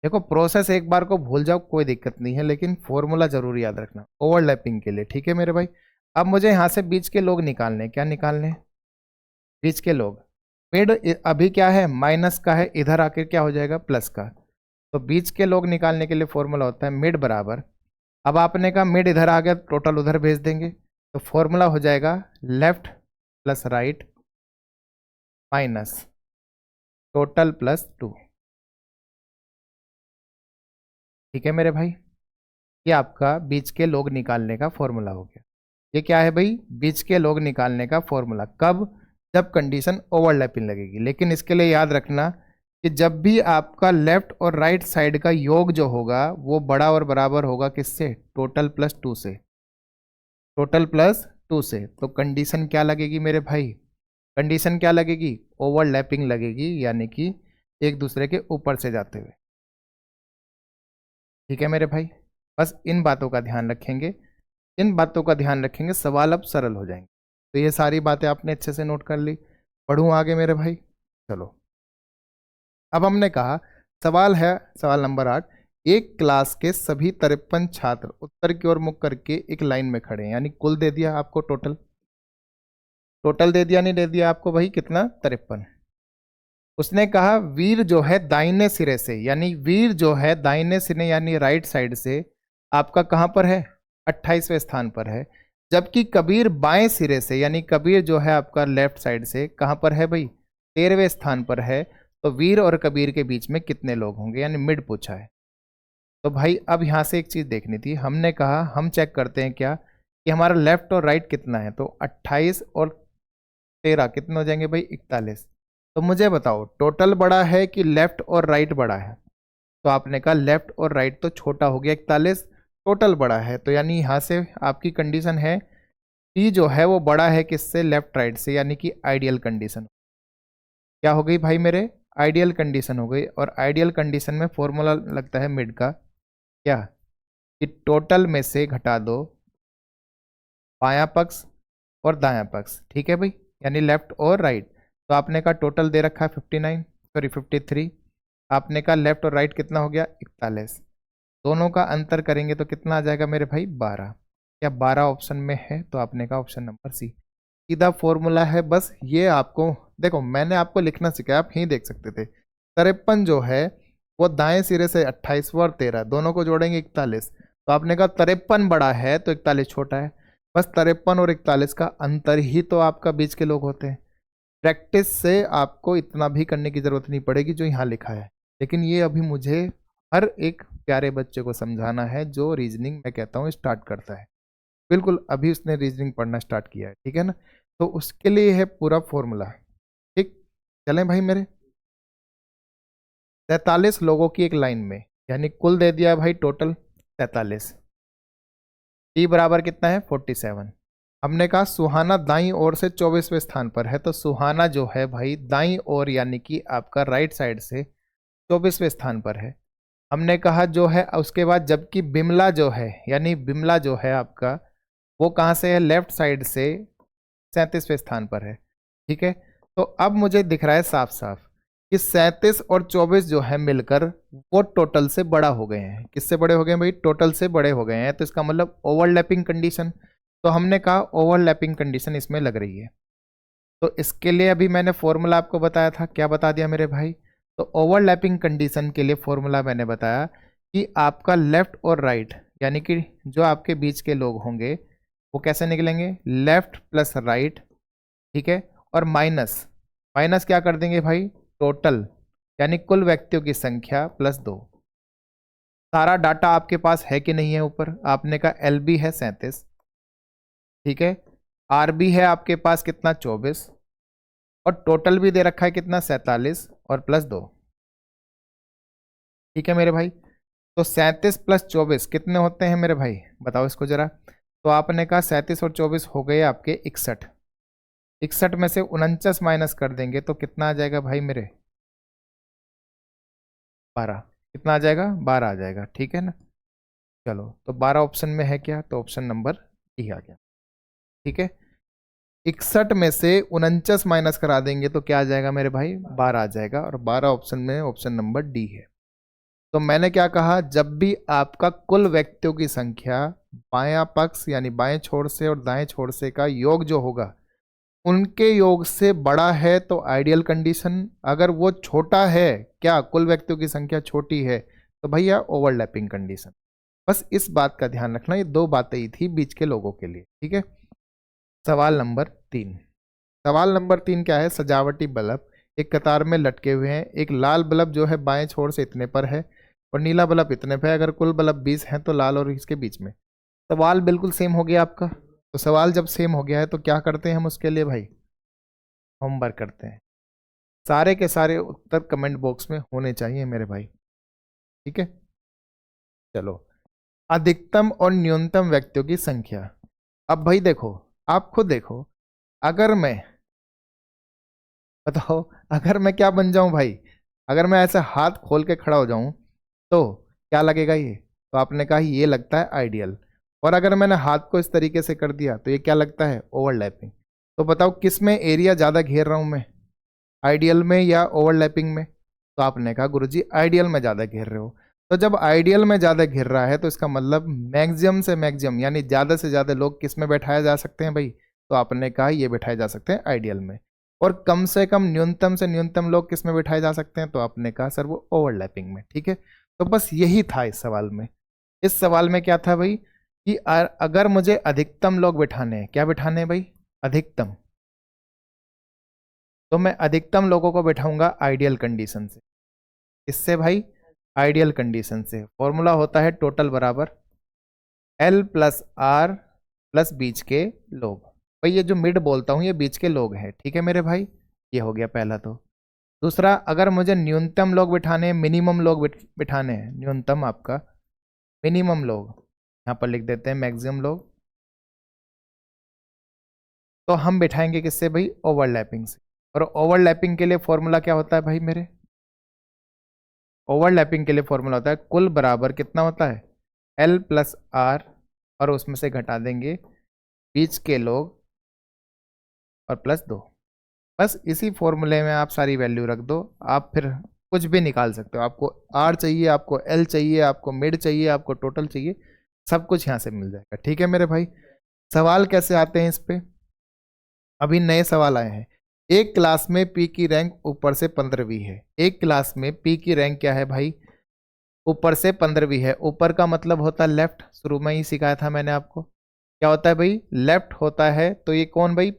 देखो प्रोसेस एक बार को भूल जाओ कोई दिक्कत नहीं है, लेकिन फॉर्मूला जरूर याद रखना ओवरलैपिंग के लिए। ठीक है मेरे भाई, अब मुझे यहाँ से बीच के लोग निकालने, क्या निकालने, बीच के लोग। मिड अभी क्या है, माइनस का है, इधर आकर क्या हो जाएगा, प्लस का, तो बीच के लोग निकालने के लिए फॉर्मूला होता है मिड बराबर, अब आपने कहा मिड इधर आ गया, टोटल उधर भेज देंगे, तो फॉर्मूला हो जाएगा left plus right minus total plus two. ठीक है मेरे भाई, ये आपका बीच के लोग निकालने का फॉर्मूला हो गया। ये क्या है भाई, बीच के लोग निकालने का फॉर्मूला, कब, जब कंडीशन ओवरलैपिंग लगेगी। लेकिन इसके लिए याद रखना कि जब भी आपका लेफ्ट और राइट साइड का योग जो होगा वो बड़ा और बराबर होगा किससे, टोटल प्लस टू से, टोटल प्लस टू से, तो कंडीशन क्या लगेगी मेरे भाई, कंडीशन क्या लगेगी, ओवरलैपिंग लगेगी, यानी कि एक दूसरे के ऊपर से जाते हुए। ठीक है मेरे भाई, बस इन बातों का ध्यान रखेंगे, इन बातों का ध्यान रखेंगे, सवाल अब सरल हो जाएंगे। तो ये सारी बातें आपने अच्छे से नोट कर ली, पढ़ूँ आगे मेरे भाई। चलो अब हमने कहा सवाल है, सवाल नंबर 8, एक क्लास के सभी 53 छात्र उत्तर की ओर मुख करके एक लाइन में खड़े हैं, यानी कुल दे दिया आपको, टोटल, टोटल दे दिया नहीं दे दिया आपको भाई, कितना, 53। उसने कहा वीर जो है दाहिने सिरे से, यानी वीर जो है दाहिने सिरे यानी राइट साइड से आपका कहाँ पर है, 28वें स्थान पर है, जबकि कबीर बाएं सिरे से, यानी कबीर जो है आपका लेफ्ट साइड से कहाँ पर है भाई, 13वें स्थान पर है। तो वीर और कबीर के बीच में कितने लोग होंगे, यानी मिड पूछा है। तो भाई अब यहाँ से एक चीज़ देखनी थी, हमने कहा हम चेक करते हैं क्या कि हमारा लेफ्ट और राइट कितना है, तो 28 और 13 कितने हो जाएंगे भाई 41। तो मुझे बताओ टोटल बड़ा है कि लेफ्ट और राइट बड़ा है, तो आपने कहा लेफ्ट और राइट तो छोटा हो गया 41, टोटल बड़ा है, तो यानी यहाँ से आपकी कंडीशन है टी जो है वो बड़ा है किससे, लेफ्ट राइट से, यानी कि आइडियल कंडीशन क्या हो गई भाई मेरे, आइडियल कंडीशन हो गई। और आइडियल कंडीशन में फॉर्मूला लगता है मिड का, क्या कि टोटल में से घटा दो बायां पक्ष और दायां पक्ष, ठीक है भाई, यानी लेफ्ट और राइट। तो आपने का टोटल दे रखा है 59, सॉरी 53, आपने का लेफ्ट और राइट कितना हो गया 41, दोनों का अंतर करेंगे तो कितना आ जाएगा मेरे भाई 12, क्या 12 ऑप्शन में है, तो आपने का ऑप्शन नंबर सी सीधा फॉर्मूला है। बस ये आपको देखो मैंने आपको लिखना सिखाया, आप यहीं देख सकते थे 53 जो है वो दाएं सिरे से 28 और 13 दोनों को जोड़ेंगे 41, तो आपने कहा 53 बड़ा है तो 41 छोटा है, बस 53 और 41 का अंतर ही तो आपका बीच के लोग होते हैं। प्रैक्टिस से आपको इतना भी करने की जरूरत नहीं पड़ेगी जो यहाँ लिखा है, लेकिन ये अभी मुझे हर एक प्यारे बच्चे को समझाना है जो रीजनिंग मैं कहता हूँ स्टार्ट करता है, बिल्कुल अभी उसने रीजनिंग पढ़ना स्टार्ट किया है, ठीक है ना, तो उसके लिए है पूरा फॉर्मूला। ठीक, चलें भाई मेरे, 43 लोगों की एक लाइन में, यानी कुल दे दिया भाई टोटल 43, टी बराबर कितना है 47। हमने कहा सुहाना दाईं ओर से 24वें स्थान पर है, तो सुहाना जो है भाई दाईं ओर यानी कि आपका राइट साइड से 24वें स्थान पर है। हमने कहा जो है उसके बाद जबकि बिमला जो है यानी बिमला जो है आपका वो कहाँ से है, लेफ्ट साइड से 37वें स्थान पर है, ठीक है। तो अब मुझे दिख रहा है साफ साफ कि 37 और 24 जो है मिलकर वो टोटल से बड़ा हो गए हैं। किससे बड़े हो गए हैं भाई, टोटल से बड़े हो गए हैं, तो इसका मतलब ओवरलैपिंग कंडीशन, तो हमने कहा ओवरलैपिंग कंडीशन इसमें लग रही है। तो इसके लिए अभी मैंने फॉर्मूला आपको बताया था, क्या बता दिया मेरे भाई, तो ओवरलैपिंग कंडीशन के लिए फॉर्मूला मैंने बताया कि आपका लेफ्ट और राइट यानी कि जो आपके बीच के लोग होंगे वो कैसे निकलेंगे, लेफ्ट प्लस राइट, ठीक है, और माइनस माइनस क्या कर देंगे भाई, टोटल यानी कुल व्यक्तियों की संख्या प्लस 2। सारा डाटा आपके पास है कि नहीं है, ऊपर आपने का एल बी है 37, ठीक है, आर बी है आपके पास कितना 24, और टोटल भी दे रखा है कितना 47 और प्लस 2, ठीक है मेरे भाई। तो 37 प्लस 24 कितने होते हैं मेरे भाई, बताओ इसको जरा। तो आपने कहा 37 और 24 हो गए आपके 61, 61 में से 49 माइनस कर देंगे तो कितना आ जाएगा भाई मेरे, 12, कितना आ जाएगा 12 आ जाएगा, ठीक है ना। चलो तो 12 ऑप्शन में है क्या, तो ऑप्शन नंबर डी आ गया, ठीक है। 61 में से 49 माइनस करा देंगे तो क्या आ जाएगा मेरे भाई 12 आ जाएगा, और 12 ऑप्शन में ऑप्शन नंबर डी है। तो मैंने क्या कहा, जब भी आपका कुल व्यक्तियों की संख्या बायां पक्ष यानी बाएं छोर से और दाएं छोर से का योग जो होगा उनके योग से बड़ा है तो आइडियल कंडीशन, अगर वो छोटा है, क्या कुल व्यक्तियों की संख्या छोटी है, तो भैया ओवरलैपिंग कंडीशन। बस इस बात का ध्यान रखना, ये दो बातें ही थी बीच के लोगों के लिए, ठीक है। सवाल नंबर 3, सवाल नंबर 3 क्या है, सजावटी बल्ब एक कतार में लटके हुए हैं, एक लाल बल्ब जो है बाएं छोर से इतने पर है और नीला बल्ब इतने पे है, अगर कुल बल्ब 20 हैं तो लाल और इसके बीच में। सवाल बिल्कुल सेम हो गया आपका, तो सवाल जब सेम हो गया है तो क्या करते हैं हम उसके लिए भाई, होमवर्क करते हैं। सारे के सारे उत्तर कमेंट बॉक्स में होने चाहिए मेरे भाई, ठीक है। चलो, अधिकतम और न्यूनतम व्यक्तियों की संख्या। अब भाई देखो, आप खुद देखो, अगर मैं बताओ, अगर मैं क्या बन जाऊं भाई, अगर मैं ऐसे हाथ खोल के खड़ा हो जाऊं तो क्या लगेगा ये, तो आपने कहा ये लगता है आइडियल, और अगर मैंने हाथ को इस तरीके से कर दिया तो ये क्या लगता है ओवरलैपिंग। तो बताओ किस में एरिया ज़्यादा घेर रहा हूं मैं, आइडियल में या ओवरलैपिंग में, तो आपने कहा गुरुजी आइडियल में ज़्यादा घेर रहे हो। तो जब आइडियल में ज़्यादा घेर रहा है तो इसका मतलब मैक्सिमम से मैक्सिमम यानी ज़्यादा से ज़्यादा लोग किस में बैठाया जा सकते हैं भाई, तो आपने कहा ये बैठाए जा सकते हैं आइडियल में, और कम से कम न्यूनतम से न्यूनतम लोग किस में बैठाए जा सकते हैं, तो आपने कहा सर वो ओवरलैपिंग में, ठीक है। तो बस यही था इस सवाल में। इस सवाल में क्या था भाई कि अगर मुझे अधिकतम लोग बैठाने हैं, क्या बैठाने हैं भाई, अधिकतम, तो मैं अधिकतम लोगों को बैठाऊंगा आइडियल कंडीशन से, इससे भाई आइडियल कंडीशन से फॉर्मूला होता है टोटल बराबर L प्लस आर प्लस बीच के लोग। भाई ये जो मिड बोलता हूँ ये बीच के लोग हैं, ठीक है मेरे भाई। ये हो गया पहला। तो दूसरा, अगर मुझे न्यूनतम लोग बिठाने हैं, मिनिमम लोग बिठाने हैं, न्यूनतम आपका, मिनिमम लोग यहाँ पर लिख देते हैं मैक्सिमम लोग, तो हम बिठाएंगे किससे भाई? ओवरलैपिंग से। और ओवरलैपिंग के लिए फॉर्मूला क्या होता है भाई मेरे? ओवरलैपिंग के लिए फॉर्मूला होता है कुल बराबर कितना होता है? L प्लस आर, और उसमें से घटा देंगे बीच के लोग और प्लस 2। बस इसी फॉर्मूले में आप सारी वैल्यू रख दो, आप फिर कुछ भी निकाल सकते हो। आपको R चाहिए, आपको L चाहिए, आपको मिड चाहिए, आपको टोटल चाहिए, सब कुछ यहाँ से मिल जाएगा, ठीक है मेरे भाई। सवाल कैसे आते हैं इस पे? अभी नए सवाल आए हैं। एक क्लास में P की रैंक ऊपर से 15वीं है। एक क्लास में P की रैंक क्या है भाई? ऊपर से 15वीं है। ऊपर का मतलब होता है लेफ्ट, शुरू में ही सिखाया था मैंने आपको। क्या होता है भाई? लेफ्ट होता है। तो ये कौन भाई?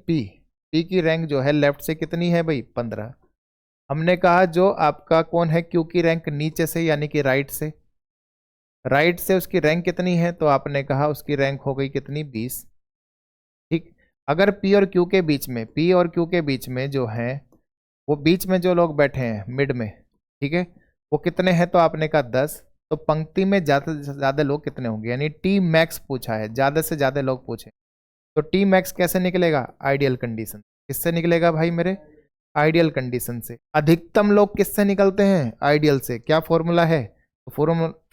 P की रैंक जो है लेफ्ट से कितनी है भाई? 15। हमने कहा जो आपका कौन है Q की रैंक नीचे से यानी कि राइट से, राइट से उसकी रैंक कितनी है? तो आपने कहा उसकी रैंक हो गई कितनी? 20। ठीक। अगर P और Q के बीच में, P और Q के बीच में जो है, वो बीच में जो लोग बैठे हैं मिड में, ठीक है, वो कितने हैं? तो आपने कहा 10। तो पंक्ति में ज़्यादा से ज़्यादा लोग कितने होंगे? यानी टी मैक्स पूछा है, ज़्यादा से ज़्यादा लोग पूछे, तो टी मैक्स कैसे निकलेगा? Ideal condition. किससे निकलेगा भाई मेरे? आइडियल कंडीशन से। अधिकतम लोग किससे निकलते हैं? आइडियल से। क्या फॉर्मूला है? तो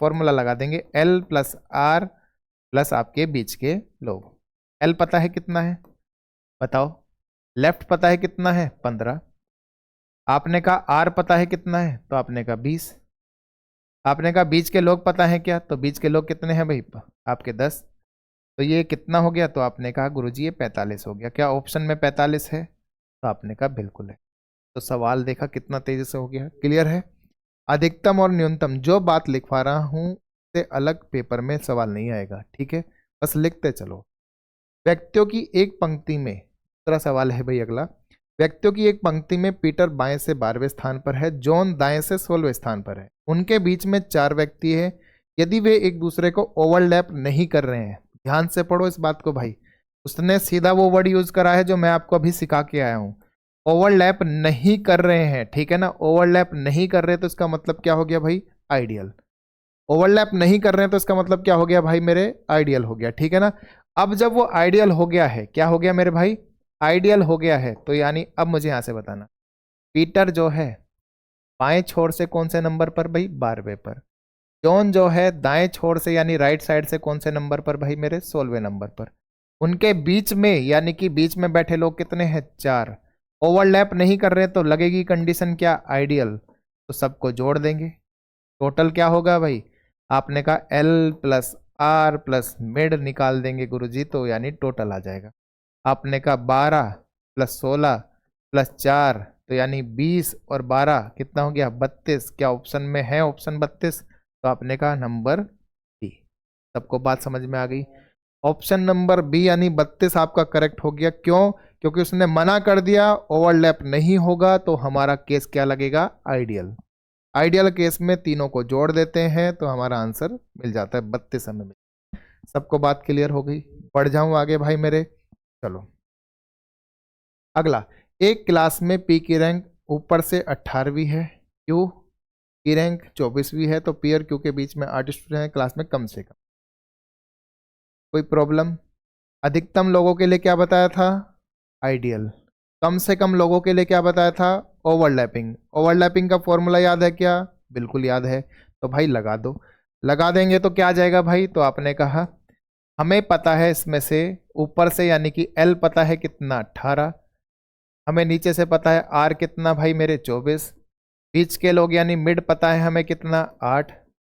फॉर्मूला लगा देंगे L प्लस आर प्लस आपके बीच के लोग। L पता है कितना है? बताओ। लेफ्ट पता है कितना है? 15। आपने कहा आर पता है कितना है? तो आपने कहा 20। आपने कहा बीच के लोग पता है क्या? तो बीच के लोग कितने हैं भाई? आपके 10। तो ये कितना हो गया? तो आपने कहा गुरुजी ये 45 हो गया। क्या ऑप्शन में 45 है? तो आपने कहा बिल्कुल है। तो सवाल देखा कितना तेजी से हो गया। क्लियर है? अधिकतम और न्यूनतम जो बात लिखवा रहा हूं से अलग पेपर में सवाल नहीं आएगा, ठीक है, बस लिखते चलो। व्यक्तियों की एक पंक्ति में, दूसरा सवाल है भाई अगला। व्यक्तियों की एक पंक्ति में पीटर बाएं से 12वें स्थान पर है, जॉन दाएं से 16वें स्थान पर है। उनके बीच में 4 व्यक्ति है। यदि वे एक दूसरे को ओवरलैप नहीं कर रहे हैं, ध्यान से पढ़ो इस बात को भाई, उसने सीधा वो वर्ड यूज करा है जो मैं आपको अभी सिखा के आया हूं, ओवरलैप नहीं कर रहे हैं, ठीक है ना। ओवरलैप नहीं कर रहे तो इसका मतलब क्या हो गया भाई? आइडियल। ओवरलैप नहीं कर रहे हैं तो इसका मतलब क्या हो गया भाई मेरे? आइडियल हो गया, ठीक है ना। अब जब वो आइडियल हो गया है, क्या हो गया मेरे भाई? आइडियल हो गया है, तो यानी अब मुझे यहां से बताना, पीटर जो है बाएं छोर से कौन से नंबर पर भाई? 12वें पर। जॉन जो है दाएं छोर से यानी राइट साइड से कौन से नंबर पर भाई मेरे? 16वें नंबर पर। उनके बीच में यानी कि बीच में बैठे लोग कितने हैं? 4। ओवरलैप नहीं कर रहे तो लगेगी कंडीशन क्या? आइडियल। तो सबको जोड़ देंगे, टोटल क्या होगा भाई? आपने कहा L plus R plus mid निकाल देंगे गुरुजी, तो यानी टोटल आ जाएगा। आपने कहा 12 प्लस 16 प्लस 4, तो यानी 20 और 12 कितना हो गया? 32। क्या ऑप्शन में है ऑप्शन 32? तो आपने कहा नंबर बी। सबको बात समझ में आ गई? ऑप्शन नंबर बी यानी 32 आपका करेक्ट हो गया। क्यों? क्योंकि उसने मना कर दिया ओवरलैप नहीं होगा, तो हमारा केस क्या लगेगा? आइडियल। आइडियल केस में तीनों को जोड़ देते हैं तो हमारा आंसर मिल जाता है 32 हमें। सबको बात क्लियर हो गई? बढ़ जाऊं आगे भाई मेरे? चलो अगला। एक क्लास में P की रैंक ऊपर से 18वीं है, Q की रैंक 24वीं है, तो P और Q के बीच में 8 स्टूडेंट हैं क्लास में कम से कम। कोई प्रॉब्लम? अधिकतम लोगों के लिए क्या बताया था? आइडियल। कम से कम लोगों के लिए क्या बताया था? ओवरलैपिंग। ओवरलैपिंग का फॉर्मूला याद है क्या? बिल्कुल याद है। तो भाई लगा दो। लगा देंगे तो क्या आ जाएगा भाई? तो आपने कहा हमें पता है इसमें से ऊपर से यानी कि L पता है कितना? 18। हमें नीचे से पता है R कितना भाई मेरे? 24। बीच के लोग यानी मिड पता है हमें कितना? 8।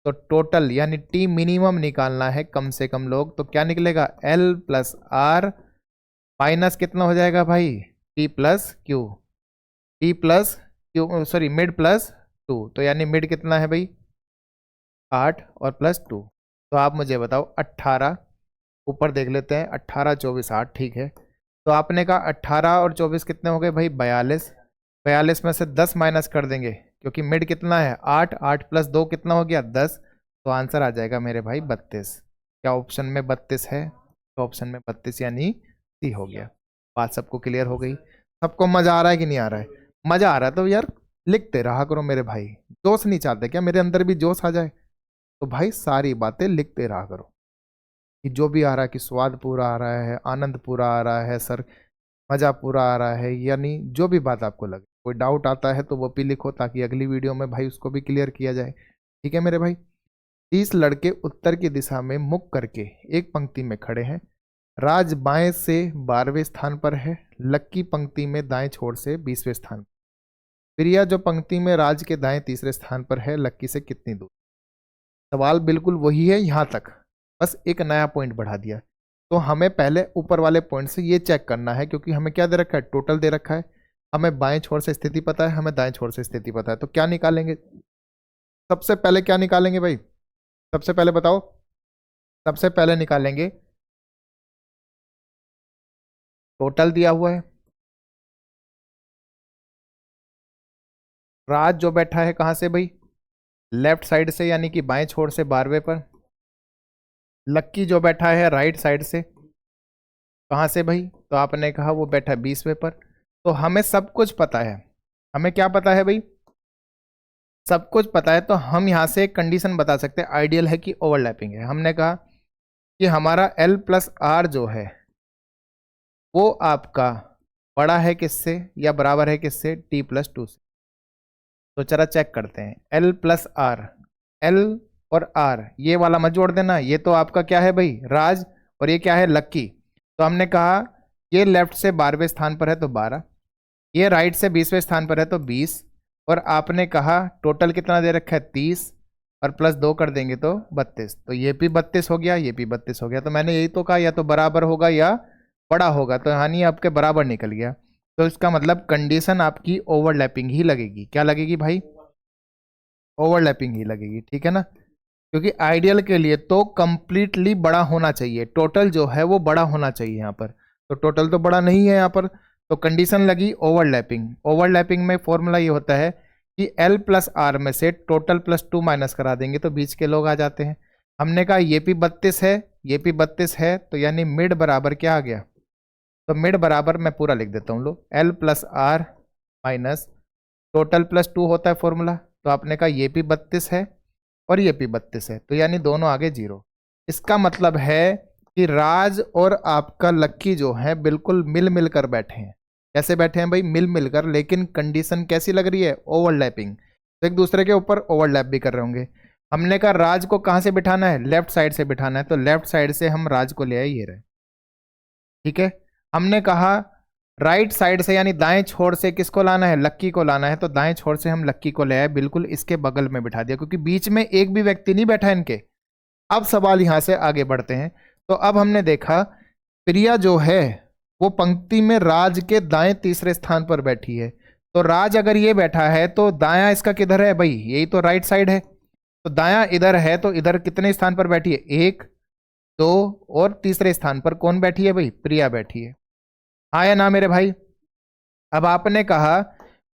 तो टोटल यानी टी मिनिमम निकालना है, कम से कम लोग, तो क्या निकलेगा? L प्लस आर माइनस कितना हो जाएगा भाई? T plus Q. T plus Q sorry mid plus 2, तो यानी मिड कितना है भाई? 8 और प्लस 2। तो आप मुझे बताओ 18, ऊपर देख लेते हैं, 18 24 8, ठीक है। तो आपने कहा 18 और 24 कितने हो गए भाई? 42। 42 में से 10 माइनस कर देंगे, क्योंकि मिड कितना है 8, 8 प्लस 2 कितना हो गया 10, तो आंसर आ जाएगा मेरे भाई 32। क्या ऑप्शन में 32 है? तो ऑप्शन में 32 यानी सी हो गया। बात सबको क्लियर हो गई? सबको मजा आ रहा है कि नहीं आ रहा है? मजा आ रहा है तो यार लिखते रहा करो मेरे भाई। जोश नहीं चाहते क्या मेरे अंदर भी जोश आ जाए? तो भाई सारी बातें लिखते रहा करो कि जो भी आ रहा है, कि स्वाद पूरा आ रहा है, आनंद पूरा आ रहा है सर, मजा पूरा आ रहा है, यानी जो भी बात आपको लगे। कोई डाउट आता है तो वो भी लिखो ताकि अगली वीडियो में भाई उसको भी क्लियर किया जाए। ठीक है मेरे भाई? 30 लड़के उत्तर की दिशा में मुख करके एक पंक्ति में खड़े हैं। राज बाएं से 12वें स्थान पर है, लक्की पंक्ति में दाएं छोर से 20वें स्थान। प्रिया जो पंक्ति में राज के दाएं तीसरे स्थान पर है, लक्की से कितनी दूर? सवाल बिल्कुल वही है यहाँ तक, बस एक नया पॉइंट बढ़ा दिया। तो हमें पहले ऊपर वाले पॉइंट से ये चेक करना है, क्योंकि हमें क्या दे रखा है, टोटल दे रखा है। हमें बाएं छोर से स्थिति पता है, हमें दाएं छोर से स्थिति पता है, तो क्या निकालेंगे? सबसे पहले क्या निकालेंगे भाई? सबसे पहले बताओ। सबसे पहले निकालेंगे टोटल दिया हुआ है। राज जो बैठा है कहां से भाई? लेफ्ट साइड से, यानी कि बाएं छोर से 12वें पर। लक्की जो बैठा है राइट साइड से, कहां से भाई? तो आपने कहा वो बैठा है 20वें पर। तो हमें सब कुछ पता है। हमें क्या पता है भाई? सब कुछ पता है। तो हम यहां से एक कंडीशन बता सकते हैं, आइडियल है कि ओवरलैपिंग है। हमने कहा कि हमारा L प्लस आर जो है वो आपका बड़ा है किससे या बराबर है किससे? T प्लस 2 से। तो चला चेक करते हैं। L प्लस आर, L और R ये वाला मत जोड़ देना, ये तो आपका क्या है भाई? राज, और ये क्या है? लक्की। तो हमने कहा ये लेफ्ट से 12वें स्थान पर है तो 12, ये राइट से 20वें स्थान पर है तो 20, और आपने कहा टोटल कितना दे रखा है 30, और प्लस 2 कर देंगे तो 32। तो ये भी 32 हो गया, ये भी 32 हो गया। तो मैंने यही तो कहा या तो बराबर होगा या बड़ा होगा, तो हानि आपके बराबर निकल गया। तो इसका मतलब कंडीशन आपकी ओवरलैपिंग ही लगेगी। क्या लगेगी भाई? ओवरलैपिंग ही लगेगी। ठीक है ना? क्योंकि आइडियल के लिए तो कंप्लीटली बड़ा होना चाहिए, टोटल जो है वो बड़ा होना चाहिए यहाँ पर। तो टोटल तो बड़ा नहीं है यहाँ पर, तो कंडीशन लगी ओवरलैपिंग। ओवरलैपिंग में फॉर्मूला ये होता है कि L प्लस आर में से टोटल प्लस 2 माइनस करा देंगे तो बीच के लोग आ जाते हैं। हमने कहा ये भी 32 है, ये भी 32 है, तो यानी मिड बराबर क्या आ गया? तो मिड बराबर मैं पूरा लिख देता हूँ लो, L plus R minus total plus 2 होता है फॉर्मूला। तो आपने कहा ये भी 32 है और ये भी 32 है, तो यानी दोनों आगे 0। इसका मतलब है कि राज और आपका लक्की जो है बिल्कुल मिल मिलकर बैठे हैं। कैसे बैठे हैं भाई? मिल मिलकर, लेकिन कंडीशन कैसी लग रही है? ओवरलैपिंग। तो एक दूसरे के ऊपर ओवरलैप भी कर रहे होंगे। हमने कहा राज को कहां से बिठाना है? लेफ्ट साइड से बिठाना है, तो लेफ्ट साइड से हम राज को ले आए, ये रहे। ठीक है। हमने कहा राइट साइड से यानी दाएं छोर से किसको लाना है? लक्की को लाना है, तो दाएं छोर से हम लक्की को ले आए, बिल्कुल इसके बगल में बिठा दिया, क्योंकि बीच में एक भी व्यक्ति नहीं बैठा इनके। अब सवाल यहां से आगे बढ़ते हैं। तो अब हमने देखा प्रिया जो है वो पंक्ति में राज के दाएं तीसरे स्थान पर बैठी है। तो राज अगर ये बैठा है तो दायां इसका किधर है भाई? यही तो राइट साइड है। तो दायां इधर है, तो इधर कितने स्थान पर बैठी है? 1, 2 और तीसरे स्थान पर कौन बैठी है भाई? प्रिया बैठी है। हाँ या ना मेरे भाई? अब आपने कहा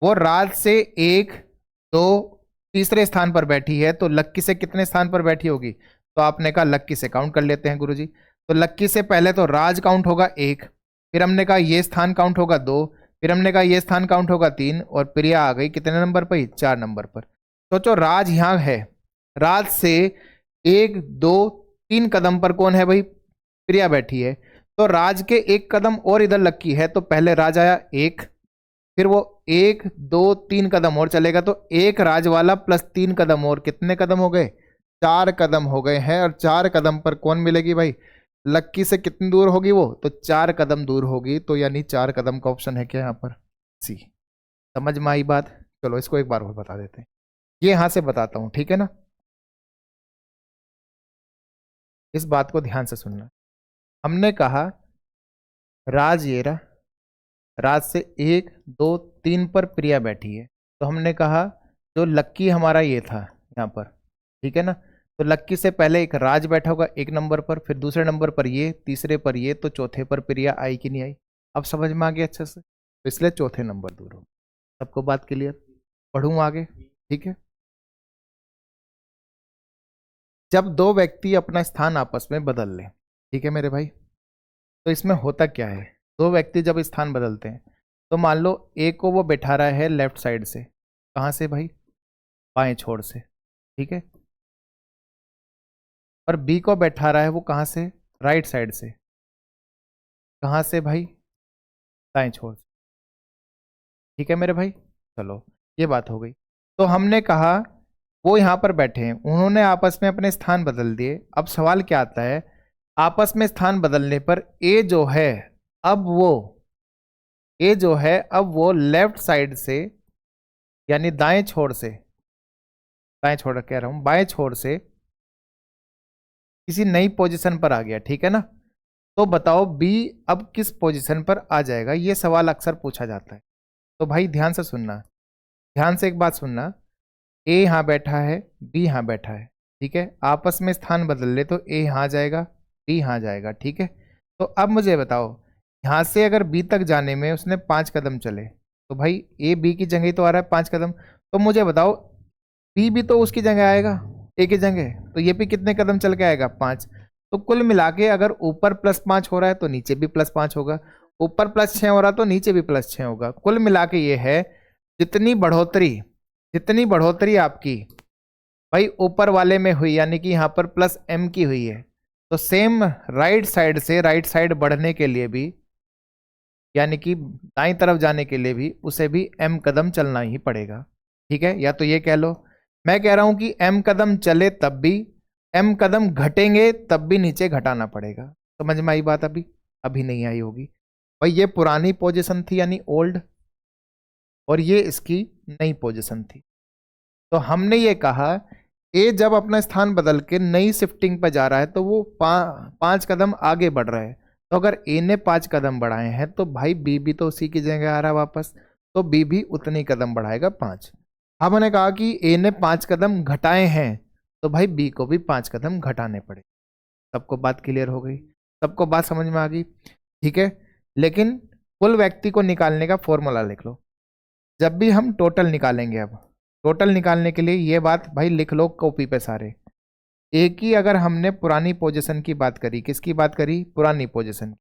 वो राज से 1, 2 तीसरे स्थान पर बैठी है, तो लक्की से कितने स्थान पर बैठी होगी? तो आपने कहा लक्की से काउंट कर लेते हैं गुरुजी। तो लक्की से पहले तो राज काउंट होगा 1, फिर हमने कहा ये स्थान काउंट होगा 2, फिर हमने कहा ये स्थान काउंट होगा 3, और प्रिया आ गई कितने नंबर पर? 4 नंबर पर। सोचो राज यहां है, राज से 1, 2, 3 कदम पर कौन है भाई? प्रिया बैठी है। तो राज के 1 कदम और इधर लक्की है, तो पहले राज आया 1, फिर वो 1, 2, 3 कदम और चलेगा, तो 1 राज वाला प्लस 3 कदम और, कितने कदम हो गए? 4 कदम हो गए हैं। और 4 कदम पर कौन मिलेगी भाई? लक्की से कितनी दूर होगी वो? तो 4 कदम दूर होगी, तो यानी 4 कदम का ऑप्शन है क्या यहाँ पर? सी। समझ में आई बात? चलो इसको एक बार और बता देते हैं, ये यहां से बताता हूं, ठीक है ना? इस बात को ध्यान से सुनना। हमने कहा राज ये रहा, राज से 1, 2, 3 पर प्रिया बैठी है, तो हमने कहा जो लक्की हमारा ये था यहाँ पर, ठीक है ना? तो लक्की से पहले एक राज बैठा होगा 1 नंबर पर, फिर दूसरे नंबर पर ये, तीसरे पर ये, तो चौथे पर प्रिया आई कि नहीं आई? अब समझ में आ गया अच्छे से? तो इसलिए चौथे नंबर दूर हो। सबको बात क्लियर? पढ़ूं आगे? ठीक है। जब दो व्यक्ति अपना स्थान आपस में बदल लें, ठीक है मेरे भाई, तो इसमें होता क्या है, दो व्यक्ति जब स्थान बदलते हैं तो मान लो ए को वो बैठा रहा है लेफ्ट साइड से, कहाँ से भाई, बाएं छोर से, ठीक है, और बी को बैठा रहा है वो कहाँ से, राइट साइड से, कहाँ से भाई, दाएं छोर से, ठीक है मेरे भाई। चलो ये बात हो गई। तो हमने कहा वो यहाँ पर बैठे हैं, उन्होंने आपस में अपने स्थान बदल दिए। अब सवाल क्या आता है, आपस में स्थान बदलने पर ए जो है, अब वो ए जो है अब वो लेफ्ट साइड से यानी दाएं छोर से, दाएं छोर कह रहा हूं, बाएं छोर से किसी नई पोजीशन पर आ गया, ठीक है ना। तो बताओ बी अब किस पोजीशन पर आ जाएगा, ये सवाल अक्सर पूछा जाता है। तो भाई ध्यान से सुनना, ध्यान से एक बात सुनना, ए यहाँ बैठा है, बी यहाँ बैठा है, ठीक है, आपस में स्थान बदल ले तो ए यहाँ जाएगा, बी यहाँ जाएगा, ठीक है। तो अब मुझे बताओ, यहाँ से अगर बी तक जाने में उसने 5 कदम चले, तो भाई ए बी की जगह ही तो आ रहा है 5 कदम, तो मुझे बताओ बी भी तो उसकी जगह आएगा, ए की जगह, तो ये भी कितने कदम चल के आएगा, 5। तो कुल मिला के अगर ऊपर +5 हो रहा है तो नीचे भी +5 होगा, ऊपर +6 हो रहा तो नीचे भी +6 होगा। कुल मिला के ये है, जितनी बढ़ोतरी, जितनी बढ़ोतरी आपकी भाई ऊपर वाले में हुई, यानी कि यहाँ पर +m की हुई है, तो सेम राइट साइड से राइट साइड बढ़ने के लिए भी, यानी कि दाईं तरफ जाने के लिए भी उसे भी m कदम चलना ही पड़ेगा, ठीक है। या तो ये कह लो, मैं कह रहा हूं कि m कदम चले तब भी, m कदम घटेंगे तब भी नीचे घटाना पड़ेगा। समझ में आई बात? अभी अभी नहीं आई होगी भाई। ये पुरानी पोजीशन थी यानी ओल्ड, और ये इसकी नई पोजीशन थी। तो हमने ये कहा ए जब अपना स्थान बदल के नई शिफ्टिंग पर जा रहा है तो वो 5 कदम आगे बढ़ रहा है। तो अगर ए ने 5 कदम बढ़ाए हैं तो भाई बी भी तो उसी की जगह आ रहा है वापस, तो बी भी उतनी कदम बढ़ाएगा 5। हमने कहा कि ए ने 5 कदम घटाए हैं तो भाई बी को भी 5 कदम घटाने पड़े। सबको बात क्लियर हो गई? सबको बात समझ में आ गई? ठीक है। लेकिन कुल व्यक्ति को निकालने का फॉर्मूला लिख लो। जब भी हम टोटल निकालेंगे, अब टोटल निकालने के लिए ये बात भाई लिख लो कॉपी पे सारे। एक ही अगर हमने पुरानी पोजीशन की बात करी, किसकी बात करी, पुरानी पोजीशन,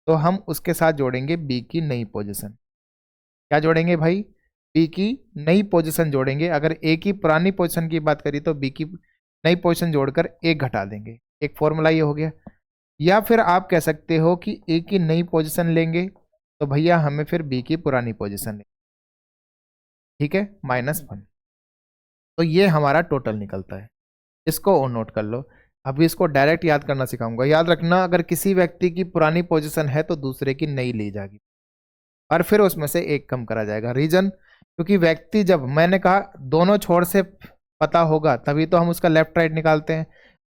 तो हम उसके साथ जोड़ेंगे बी की नई पोजीशन। क्या जोड़ेंगे भाई? बी की नई पोजीशन जोड़ेंगे। अगर ए की पुरानी पोजीशन की बात करी तो बी की नई पोजीशन जोड़कर एक घटा देंगे। एक फॉर्मूला ये हो गया। या फिर आप कह सकते हो कि ए की नई पोजीशन लेंगे तो भैया हमें फिर बी की पुरानी पोजीशन लेंगे, ठीक है, -1। तो ये हमारा टोटल निकलता है। इसको नोट कर लो। अभी इसको डायरेक्ट याद करना सिखाऊंगा। याद रखना, अगर किसी व्यक्ति की पुरानी पोजीशन है तो दूसरे की नई ली जाएगी और फिर उसमें से एक कम करा जाएगा। रीजन, क्योंकि व्यक्ति, जब मैंने कहा दोनों छोर से पता होगा तभी तो हम उसका लेफ्ट राइट निकालते हैं।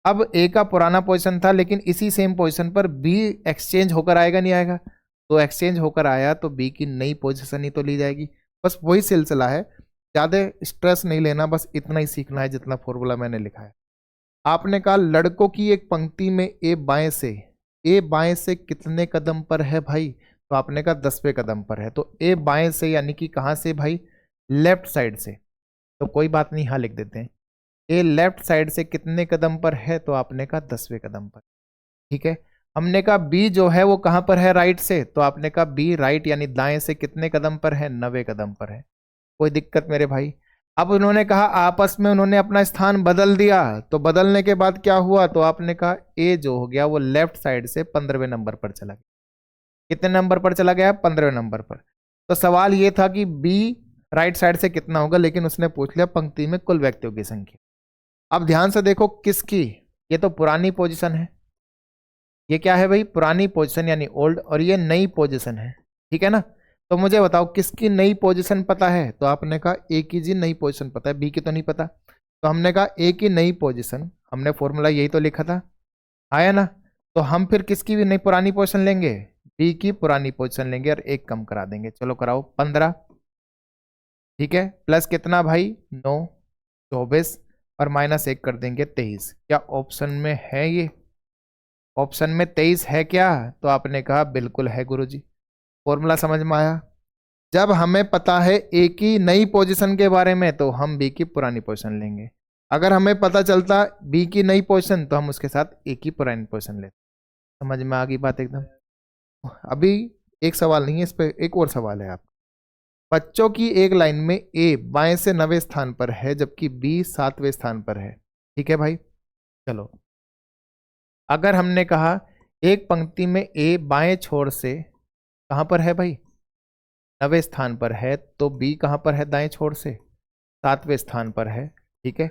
अब ए का पुराना पोजीशन था लेकिन इसी सेम पोजीशन पर बी एक्सचेंज होकर आएगा नहीं आएगा? तो एक्सचेंज होकर आया तो बी की नई पोजीशन ही तो ली जाएगी। बस वही सिलसिला है, ज़्यादा स्ट्रेस नहीं लेना, बस इतना ही सीखना है जितना फॉर्मूला मैंने लिखा है। आपने कहा लड़कों की एक पंक्ति में ए बाएं से कितने कदम पर है भाई? तो आपने कहा 10वें कदम पर है। तो ए बाएं से यानी कि कहाँ से भाई? लेफ्ट साइड से। तो कोई बात नहीं, हाँ लिख देते हैं। ए लेफ्ट साइड से कितने कदम पर है? तो आपने कहा 10वें कदम पर, ठीक है। हमने कहा बी जो है वो कहाँ पर है? राइट से। तो आपने कहा बी राइट यानी दाएं से कितने कदम पर है? 90 कदम पर है। कोई दिक्कत मेरे भाई? अब उन्होंने कहा आपस में उन्होंने अपना स्थान बदल दिया, तो बदलने के बाद क्या हुआ? तो आपने कहा ए जो हो गया वो लेफ्ट साइड से 15वें नंबर पर चला गया। कितने नंबर पर चला गया? 15वें नंबर पर। तो सवाल ये था कि बी राइट साइड से कितना होगा, लेकिन उसने पूछ लिया पंक्ति में कुल व्यक्तियों की संख्या। अब ध्यान से देखो, किसकी? ये तो पुरानी पोजीशन है। ये क्या है भाई? पुरानी पोजीशन यानी ओल्ड, और ये नई पोजीशन है, ठीक है ना। तो मुझे बताओ किसकी नई पोजीशन पता है? तो आपने कहा ए की जी नई पोजीशन पता है, बी की तो नहीं पता। तो हमने कहा ए की नई पोजीशन, हमने फॉर्मूला यही तो लिखा था, आया ना। तो हम फिर किसकी भी नई पुरानी पोजीशन लेंगे? बी की पुरानी पोजीशन लेंगे और एक कम करा देंगे। चलो कराओ, 15, ठीक है, प्लस कितना भाई? 9, 24 और -1 कर देंगे 23। क्या ऑप्शन में है ये? ऑप्शन में 23 है क्या? तो आपने कहा बिल्कुल है गुरुजी। फॉर्मूला समझ में आया? जब हमें पता है ए की नई पोजीशन के बारे में तो हम बी की पुरानी पोजीशन लेंगे। अगर हमें पता चलता बी की नई पोजीशन तो हम उसके साथ ए की पुरानी पोजीशन लेते। समझ में आ गई बात एकदम। अभी एक सवाल नहीं है, इस पे एक और सवाल है। आप बच्चों की एक लाइन में ए बाएं से 9वें स्थान पर है जबकि बी 7वें स्थान पर है। ठीक है भाई, चलो अगर हमने कहा एक पंक्ति में ए बाएं छोर से कहां पर है भाई, 9वें स्थान पर है, तो बी कहां पर है दाएं छोर से, 7वें स्थान पर है। ठीक है,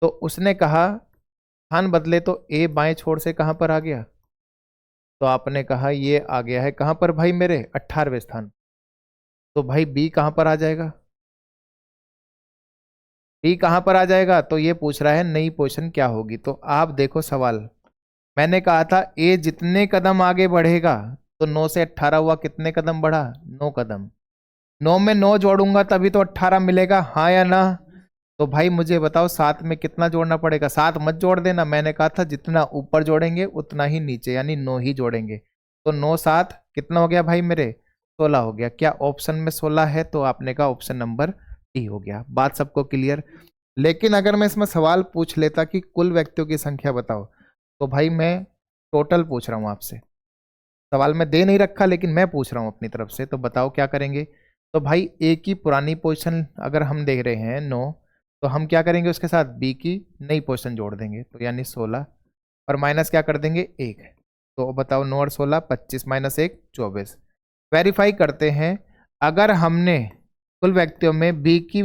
तो उसने कहा स्थान बदले तो ए बाएं छोर से कहां पर आ गया, तो आपने कहा ये आ गया है कहां पर भाई मेरे 18वें स्थान। तो भाई बी कहां पर आ जाएगा, बी कहां पर आ जाएगा, तो ये पूछ रहा है नई पोजीशन क्या होगी। तो आप देखो सवाल, मैंने कहा था ए जितने कदम आगे बढ़ेगा, तो 9 से 18 हुआ, कितने कदम बढ़ा, 9 कदम। 9 में 9 जोड़ूंगा तभी तो 18 मिलेगा, हाँ या ना। तो भाई मुझे बताओ 7 में कितना जोड़ना पड़ेगा, 7 मत जोड़ देना, मैंने कहा था जितना ऊपर जोड़ेंगे उतना ही नीचे, यानी 9 ही जोड़ेंगे। तो 9 7 कितना हो गया भाई मेरे, 16 हो गया। क्या ऑप्शन में 16 है, तो आपने कहा ऑप्शन नंबर डी हो गया। बात सबको क्लियर। लेकिन अगर मैं इसमें सवाल पूछ लेता कि कुल व्यक्तियों की संख्या बताओ, तो भाई मैं टोटल पूछ रहा हूं आपसे, सवाल में दे नहीं रखा लेकिन मैं पूछ रहा हूं अपनी तरफ से। तो बताओ क्या करेंगे। तो भाई ए की पुरानी पोजीशन अगर हम देख रहे हैं 9, तो हम क्या करेंगे उसके साथ बी की नई पोजीशन जोड़ देंगे, तो यानी 16 और माइनस क्या कर देंगे 1। तो बताओ 9 और 16 25 माइनस 1 24। वेरीफाई करते हैं, अगर हमने कुल व्यक्तियों में बी की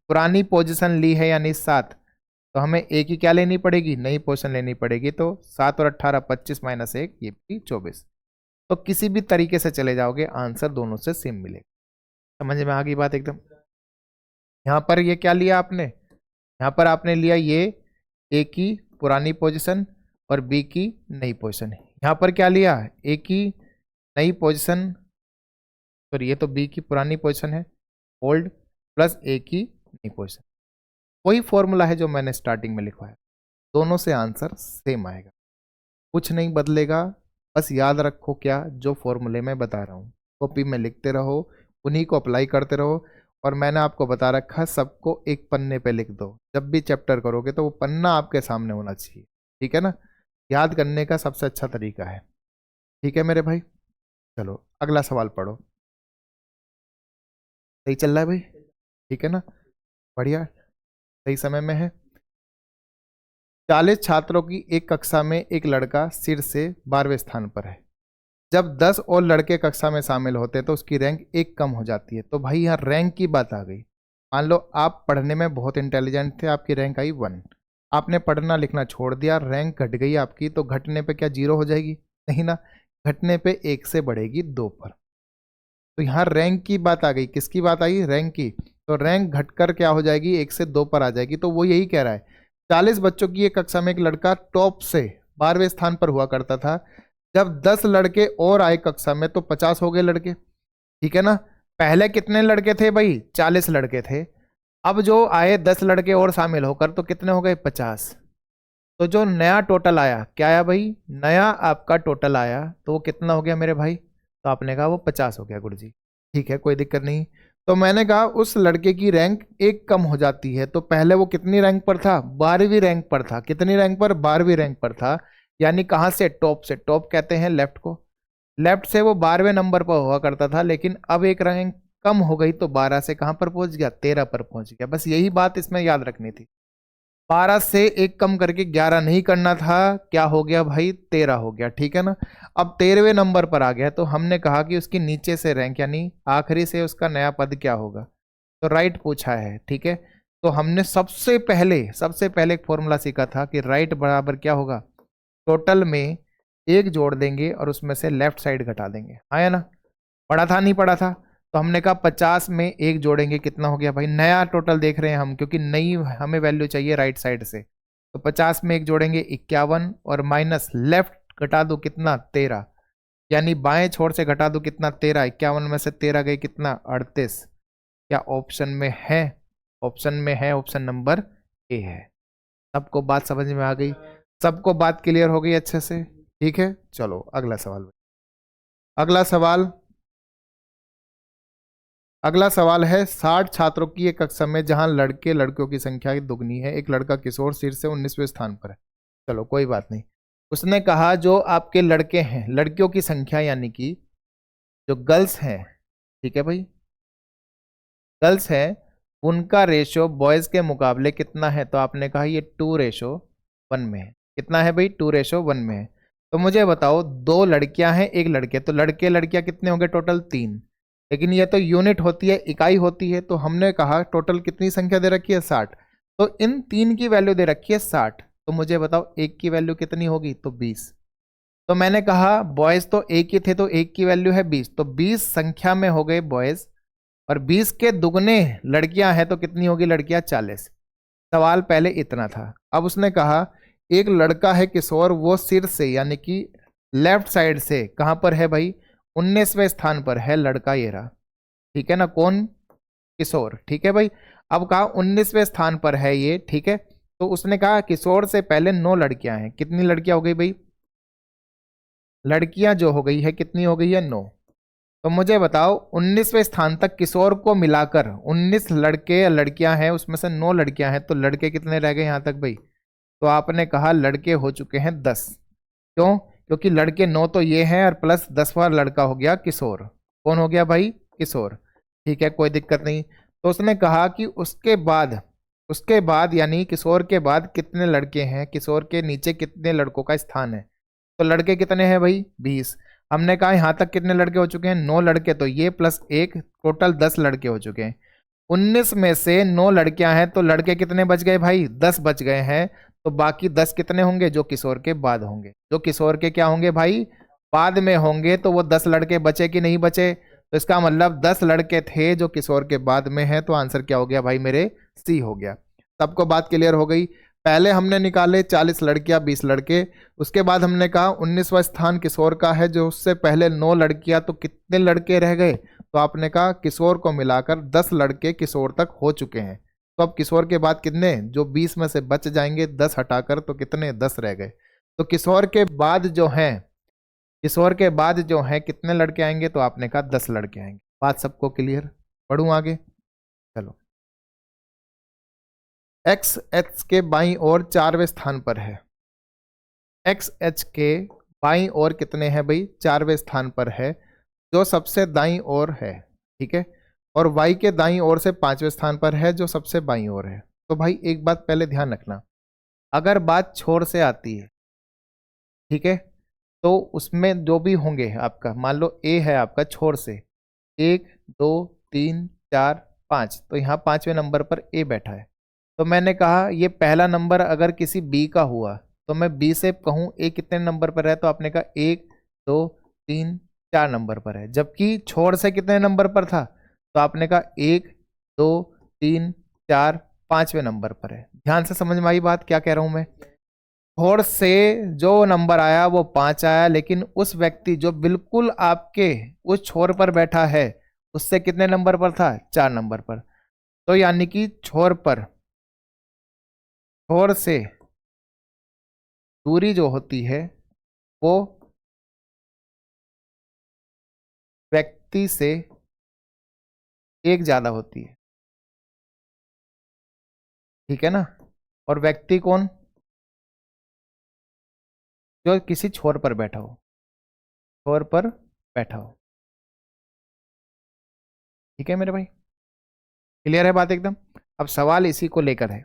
पुरानी पोजीशन ली है यानी 7, तो हमें ए की क्या लेनी पड़ेगी, नई पोजीशन लेनी पड़ेगी। तो 7 और 18 25 माइनस 1 ये भी 24। तो किसी भी तरीके से चले जाओगे आंसर दोनों से सेम मिलेगा। समझ में आ गई बात एकदम। यहाँ पर ये क्या लिया आपने, यहाँ पर आपने लिया ये ए की पुरानी पोजीशन और बी की नई पोजीशन। यहाँ पर क्या लिया, ए की नई पोजीशन, सॉरी ये तो बी की पुरानी पोजीशन है ओल्ड, प्लस ए की नई पोजीशन। वही फॉर्मूला है जो मैंने स्टार्टिंग में लिखवाया, दोनों से आंसर सेम आएगा, कुछ नहीं बदलेगा। बस याद रखो क्या जो फॉर्मूले में बता रहा हूँ, कॉपी में लिखते रहो, उन्हीं को अप्लाई करते रहो। और मैंने आपको बता रखा है सबको एक पन्ने पे लिख दो, जब भी चैप्टर करोगे तो वो पन्ना आपके सामने होना चाहिए। ठीक है ना, याद करने का सबसे अच्छा तरीका है। ठीक है मेरे भाई, चलो अगला सवाल पढ़ो। सही चल रहा है भाई, ठीक है ना, बढ़िया, सही समय में है। 40 छात्रों की एक कक्षा में एक लड़का सिर से 12वें स्थान पर है। जब 10 और लड़के कक्षा में शामिल होते हैं तो उसकी रैंक एक कम हो जाती है। तो भाई यहाँ रैंक की बात आ गई। मान लो आप पढ़ने में बहुत इंटेलिजेंट थे, आपकी रैंक आई 1, आपने पढ़ना लिखना छोड़ दिया, रैंक घट गई आपकी, तो घटने पे क्या 0 हो जाएगी, नहीं ना, घटने पे 1 से बढ़ेगी 2 पर। तो यहाँ रैंक की बात आ गई, किसकी बात आई, रैंक की। तो रैंक घटकर क्या हो जाएगी, 1 से 2 पर आ जाएगी। तो वो यही कह रहा है 40 बच्चों की एक कक्षा में एक लड़का टॉप से 12वें स्थान पर हुआ करता था। जब 10 लड़के और आए कक्षा में तो 50 हो गए लड़के। ठीक है ना, पहले कितने लड़के थे भाई, 40 लड़के थे। अब जो आए 10 लड़के और शामिल होकर तो कितने हो गए 50। तो जो नया टोटल आया, क्या आया भाई, नया आपका टोटल आया, तो वो कितना हो गया मेरे भाई, तो आपने कहा वो 50 हो गया गुरुजी। ठीक है, कोई दिक्कत नहीं। तो मैंने कहा उस लड़के की रैंक एक कम हो जाती है। तो पहले वो कितनी रैंक पर था, 12वीं रैंक पर था। कितनी रैंक पर, 12वीं रैंक पर था। यानी कहाँ से, टॉप से, टॉप कहते हैं लेफ्ट को, लेफ्ट से वो 12वें नंबर पर हुआ करता था। लेकिन अब एक रैंक कम हो गई तो 12 से कहां पर पहुंच गया, 13 पर पहुंच गया। बस यही बात इसमें याद रखनी थी, 12 से एक कम करके 11 नहीं करना था, क्या हो गया भाई 13 हो गया। ठीक है ना, अब 13वें नंबर पर आ गया। तो हमने कहा कि उसकी नीचे से रैंक यानी आखिरी से उसका नया पद क्या होगा, तो राइट पूछा है। ठीक है, तो हमने सबसे पहले एक फॉर्मूला सीखा था कि राइट बराबर क्या होगा, टोटल में एक जोड़ देंगे और उसमें से लेफ्ट साइड घटा देंगे। आया ना, पढ़ा था नहीं पढ़ा था। तो हमने कहा 50 में एक जोड़ेंगे, कितना हो गया भाई, नया टोटल देख रहे हैं हम क्योंकि नई हमें वैल्यू चाहिए राइट साइड से। तो 50 में एक जोड़ेंगे 51 और माइनस लेफ्ट घटा दो कितना 13, यानी बाएं छोर से घटा दो कितना 13, 51 में से 13 गए कितना 38। क्या ऑप्शन में है, ऑप्शन में है, ऑप्शन नंबर ए है। सबको बात समझ में आ गई, सबको बात क्लियर हो गई अच्छे से। ठीक है, चलो अगला सवाल। अगला सवाल अगला सवाल है 60 छात्रों की एक कक्षा में जहां लड़के लड़कियों की संख्या दुगनी है, एक लड़का किशोर शीर्ष से 19वें स्थान पर है। चलो कोई बात नहीं। उसने कहा जो आपके लड़के हैं, लड़कियों की संख्या यानी कि जो गर्ल्स हैं, ठीक है भाई, गर्ल्स है, उनका रेशो बॉयज के मुकाबले कितना है? तो आपने कहा ये 2:1 में है। कितना है भाई? 2:1 में है। तो मुझे बताओ, 2 लड़कियां हैं 1 लड़के, तो लड़के लड़कियां कितने होंगे? टोटल 3। लेकिन ये तो यूनिट होती है, इकाई होती है, तो हमने कहा टोटल कितनी संख्या दे रखी है? 60। तो इन 3 की वैल्यू दे रखी है 60। तो मुझे बताओ 1 की वैल्यू कितनी होगी? तो 20। तो मैंने कहा बॉयज तो 1 ही थे, तो 1 की वैल्यू है 20, तो 20 संख्या में हो गए बॉयज, और 20 के दुगने लड़कियां हैं, तो कितनी होगी लड़कियां? 40। सवाल पहले इतना था। अब उसने कहा एक लड़का है किशोर, वो सिर से यानी कि लेफ्ट साइड से कहां पर है भाई? 19वें स्थान पर है लड़का, ये रहा, ठीक है ना? कौन? किशोर, ठीक है भाई। अब कहा 19वें स्थान पर है ये, ठीक है। तो उसने कहा किशोर से पहले 9 लड़कियां हैं। कितनी लड़कियां हो गई भाई? लड़कियां जो हो गई है, कितनी हो गई है? 9। तो मुझे बताओ 19वें स्थान तक किशोर को मिलाकर 19 लड़के या लड़कियां हैं, उसमें से 9 लड़कियां हैं, तो लड़के कितने रह गए यहां तक भाई? तो आपने कहा लड़के हो चुके हैं 10। क्यों? क्योंकि लड़के 9 तो ये हैं, और प्लस 10वां लड़का हो गया किशोर। कौन हो गया भाई? किशोर, ठीक है, कोई दिक्कत नहीं। तो उसने कहा कि उसके बाद यानी किशोर के बाद कितने लड़के हैं, किशोर के नीचे कितने लड़कों का स्थान है? तो लड़के कितने हैं भाई? 20। हमने कहा यहां तक कितने लड़के हो चुके हैं? 9 लड़के, तो ये प्लस 1 टोटल 10 लड़के हो चुके हैं। 19 में से 9 लड़कियां हैं, तो लड़के कितने बच गए भाई? 10 बच गए हैं। तो बाकी 10 कितने होंगे? जो किशोर के बाद होंगे। जो किशोर के क्या होंगे भाई? बाद में होंगे। तो वो 10 लड़के बचे कि नहीं बचे? तो इसका मतलब 10 लड़के थे जो किशोर के बाद में है। तो आंसर क्या हो गया भाई मेरे? सी हो गया। सबको बात क्लियर हो गई? पहले हमने निकाले 40 लड़कियां 20 लड़के, उसके बाद हमने कहा 19वां स्थान किशोर का है, जो उससे पहले 9 लड़कियां, तो कितने लड़के रह गए? तो आपने कहा किशोर को मिलाकर 10 लड़के किशोर तक हो चुके हैं। तो अब किशोर के बाद कितने? जो 20 में से बच जाएंगे 10 हटाकर, तो कितने? 10 रह गए। तो किशोर के बाद जो हैं, किशोर के बाद जो हैं कितने लड़के आएंगे? तो आपने कहा 10 लड़के आएंगे। बात सबको क्लियर? बढ़ूं आगे? चलो। एक्स एच के बाईं ओर 4वें स्थान पर है। एक्स एच के बाईं ओर कितने हैं भाई? 4वें स्थान पर है, जो सबसे दाईं ओर है, ठीक है। और वाई के दाईं ओर से 5वें स्थान पर है, जो सबसे बाईं ओर है। तो भाई एक बात पहले ध्यान रखना, अगर बात छोर से आती है, ठीक है, तो उसमें जो भी होंगे आपका, मान लो ए है आपका छोर से, 1 2 3 4 5, तो यहाँ 5वें नंबर पर ए बैठा है। तो मैंने कहा ये पहला नंबर अगर किसी बी का हुआ, तो मैं बी से कहूँ ए कितने नंबर पर है? तो आपने कहा 1 2 3 4 नंबर पर है। जबकि छोर से कितने नंबर पर था? तो आपने कहा 1 2 3 4 5वें नंबर पर है। ध्यान से समझ में आई बात क्या कह रहा हूं मैं? छोर से जो नंबर आया वो 5 आया, लेकिन उस व्यक्ति जो बिल्कुल आपके उस छोर पर बैठा है, उससे कितने नंबर पर था? 4 नंबर पर। तो यानी कि छोर से दूरी जो होती है वो व्यक्ति से एक ज्यादा होती है, ठीक है ना। और व्यक्ति कौन? जो किसी छोर पर बैठा हो, छोर पर बैठा हो, ठीक है मेरे भाई? क्लियर है बात एकदम? अब सवाल इसी को लेकर है।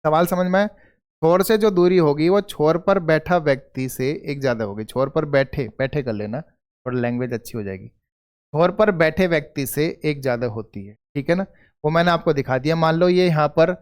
सवाल समझ में आया? छोर से जो दूरी होगी वो छोर पर बैठा व्यक्ति से एक ज्यादा होगी। छोर पर बैठे, बैठे कर लेना, थोड़ा लैंग्वेज अच्छी हो जाएगी। छोर पर बैठे व्यक्ति से एक ज्यादा होती है, ठीक है ना। वो मैंने आपको दिखा दिया। मान लो ये यहाँ पर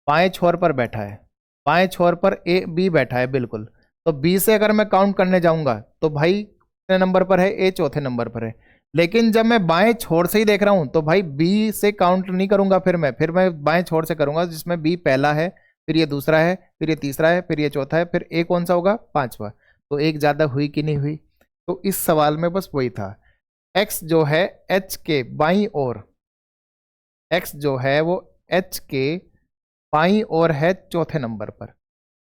बाएं छोर पर बैठा है, बाएं छोर पर ए बी बैठा है बिल्कुल। तो बी से अगर मैं काउंट करने जाऊंगा तो भाई कितने नंबर पर है? ए चौथे नंबर पर है। लेकिन जब मैं बाएं छोर से ही देख रहा हूं तो भाई बी से काउंट नहीं करूंगा, फिर मैं बाएं छोर से करूंगा, जिसमें बी पहला है, फिर ये दूसरा है, फिर ये तीसरा है, फिर ये चौथा है, फिर ए कौन सा होगा? 5वां। तो एक ज्यादा हुई कि नहीं हुई? तो इस सवाल में बस वही था। एक्स जो है एच के बाईं ओर, एक्स जो है वो एच के बाईं ओर है चौथे नंबर पर,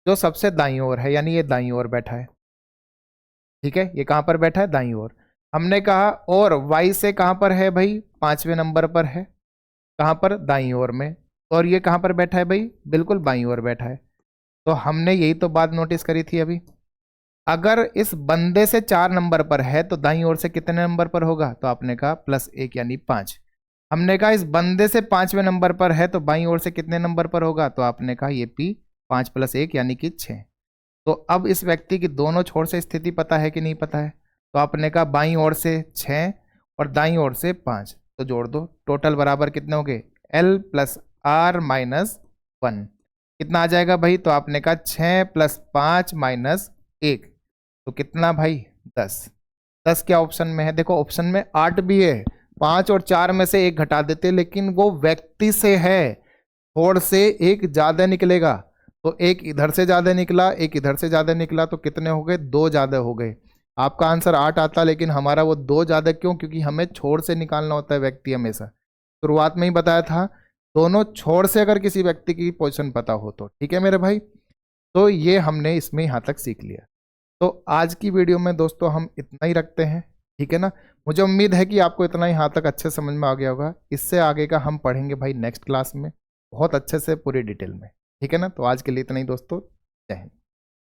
जो सबसे दाईं ओर है, यानी ये दाईं ओर बैठा है, ठीक है। ये कहां पर बैठा है? दाईं ओर। हमने कहा और y से कहाँ पर है भाई, 5वें नंबर पर है, कहाँ पर, दाईं ओर में। और ये कहाँ पर बैठा है भाई, बिल्कुल बाईं ओर बैठा है। तो हमने यही तो बात नोटिस करी थी अभी, अगर इस बंदे से 4 नंबर पर है तो दाईं ओर से कितने नंबर पर होगा, तो आपने कहा +1 यानी 5। हमने कहा इस बंदे से 5वें नंबर पर है तो बाईं ओर से कितने नंबर पर होगा, तो आपने कहा ये p 5 + 1 यानी कि 6। तो अब इस व्यक्ति की दोनों छोर से स्थिति पता है कि नहीं पता है, तो आपने कहा बाईं ओर से 6 और दाईं ओर से 5, तो जोड़ दो, टोटल बराबर कितने हो गए, l + r - 1 कितना आ जाएगा भाई, तो आपने कहा 6 + 5 - 1 तो कितना भाई, 10। 10 क्या ऑप्शन में है, देखो ऑप्शन में 8 भी है, 5 और 4 में से 1 घटा देते, लेकिन वो व्यक्ति से है, छोड़ से एक ज्यादा निकलेगा, तो एक इधर से ज्यादा निकला, एक इधर से ज्यादा निकला, तो कितने हो गए, 2 ज्यादा हो गए। आपका आंसर 8 आता, लेकिन हमारा वो 2 ज्यादा क्यों, क्योंकि हमें छोड़ से निकालना होता है व्यक्ति हमेशा। शुरुआत में ही बताया था, दोनों छोड़ से अगर किसी व्यक्ति की पोजीशन पता हो तो, ठीक है मेरे भाई। तो ये हमने इसमें यहाँ तक सीख लिया। तो आज की वीडियो में दोस्तों हम इतना ही रखते हैं, ठीक है ना। मुझे उम्मीद है कि आपको इतना ही यहाँ तक अच्छे समझ में आ गया होगा। इससे आगे का हम पढ़ेंगे भाई नेक्स्ट क्लास में बहुत अच्छे से पूरी डिटेल में, ठीक है ना। तो आज के लिए इतना ही दोस्तों, जय हिंद।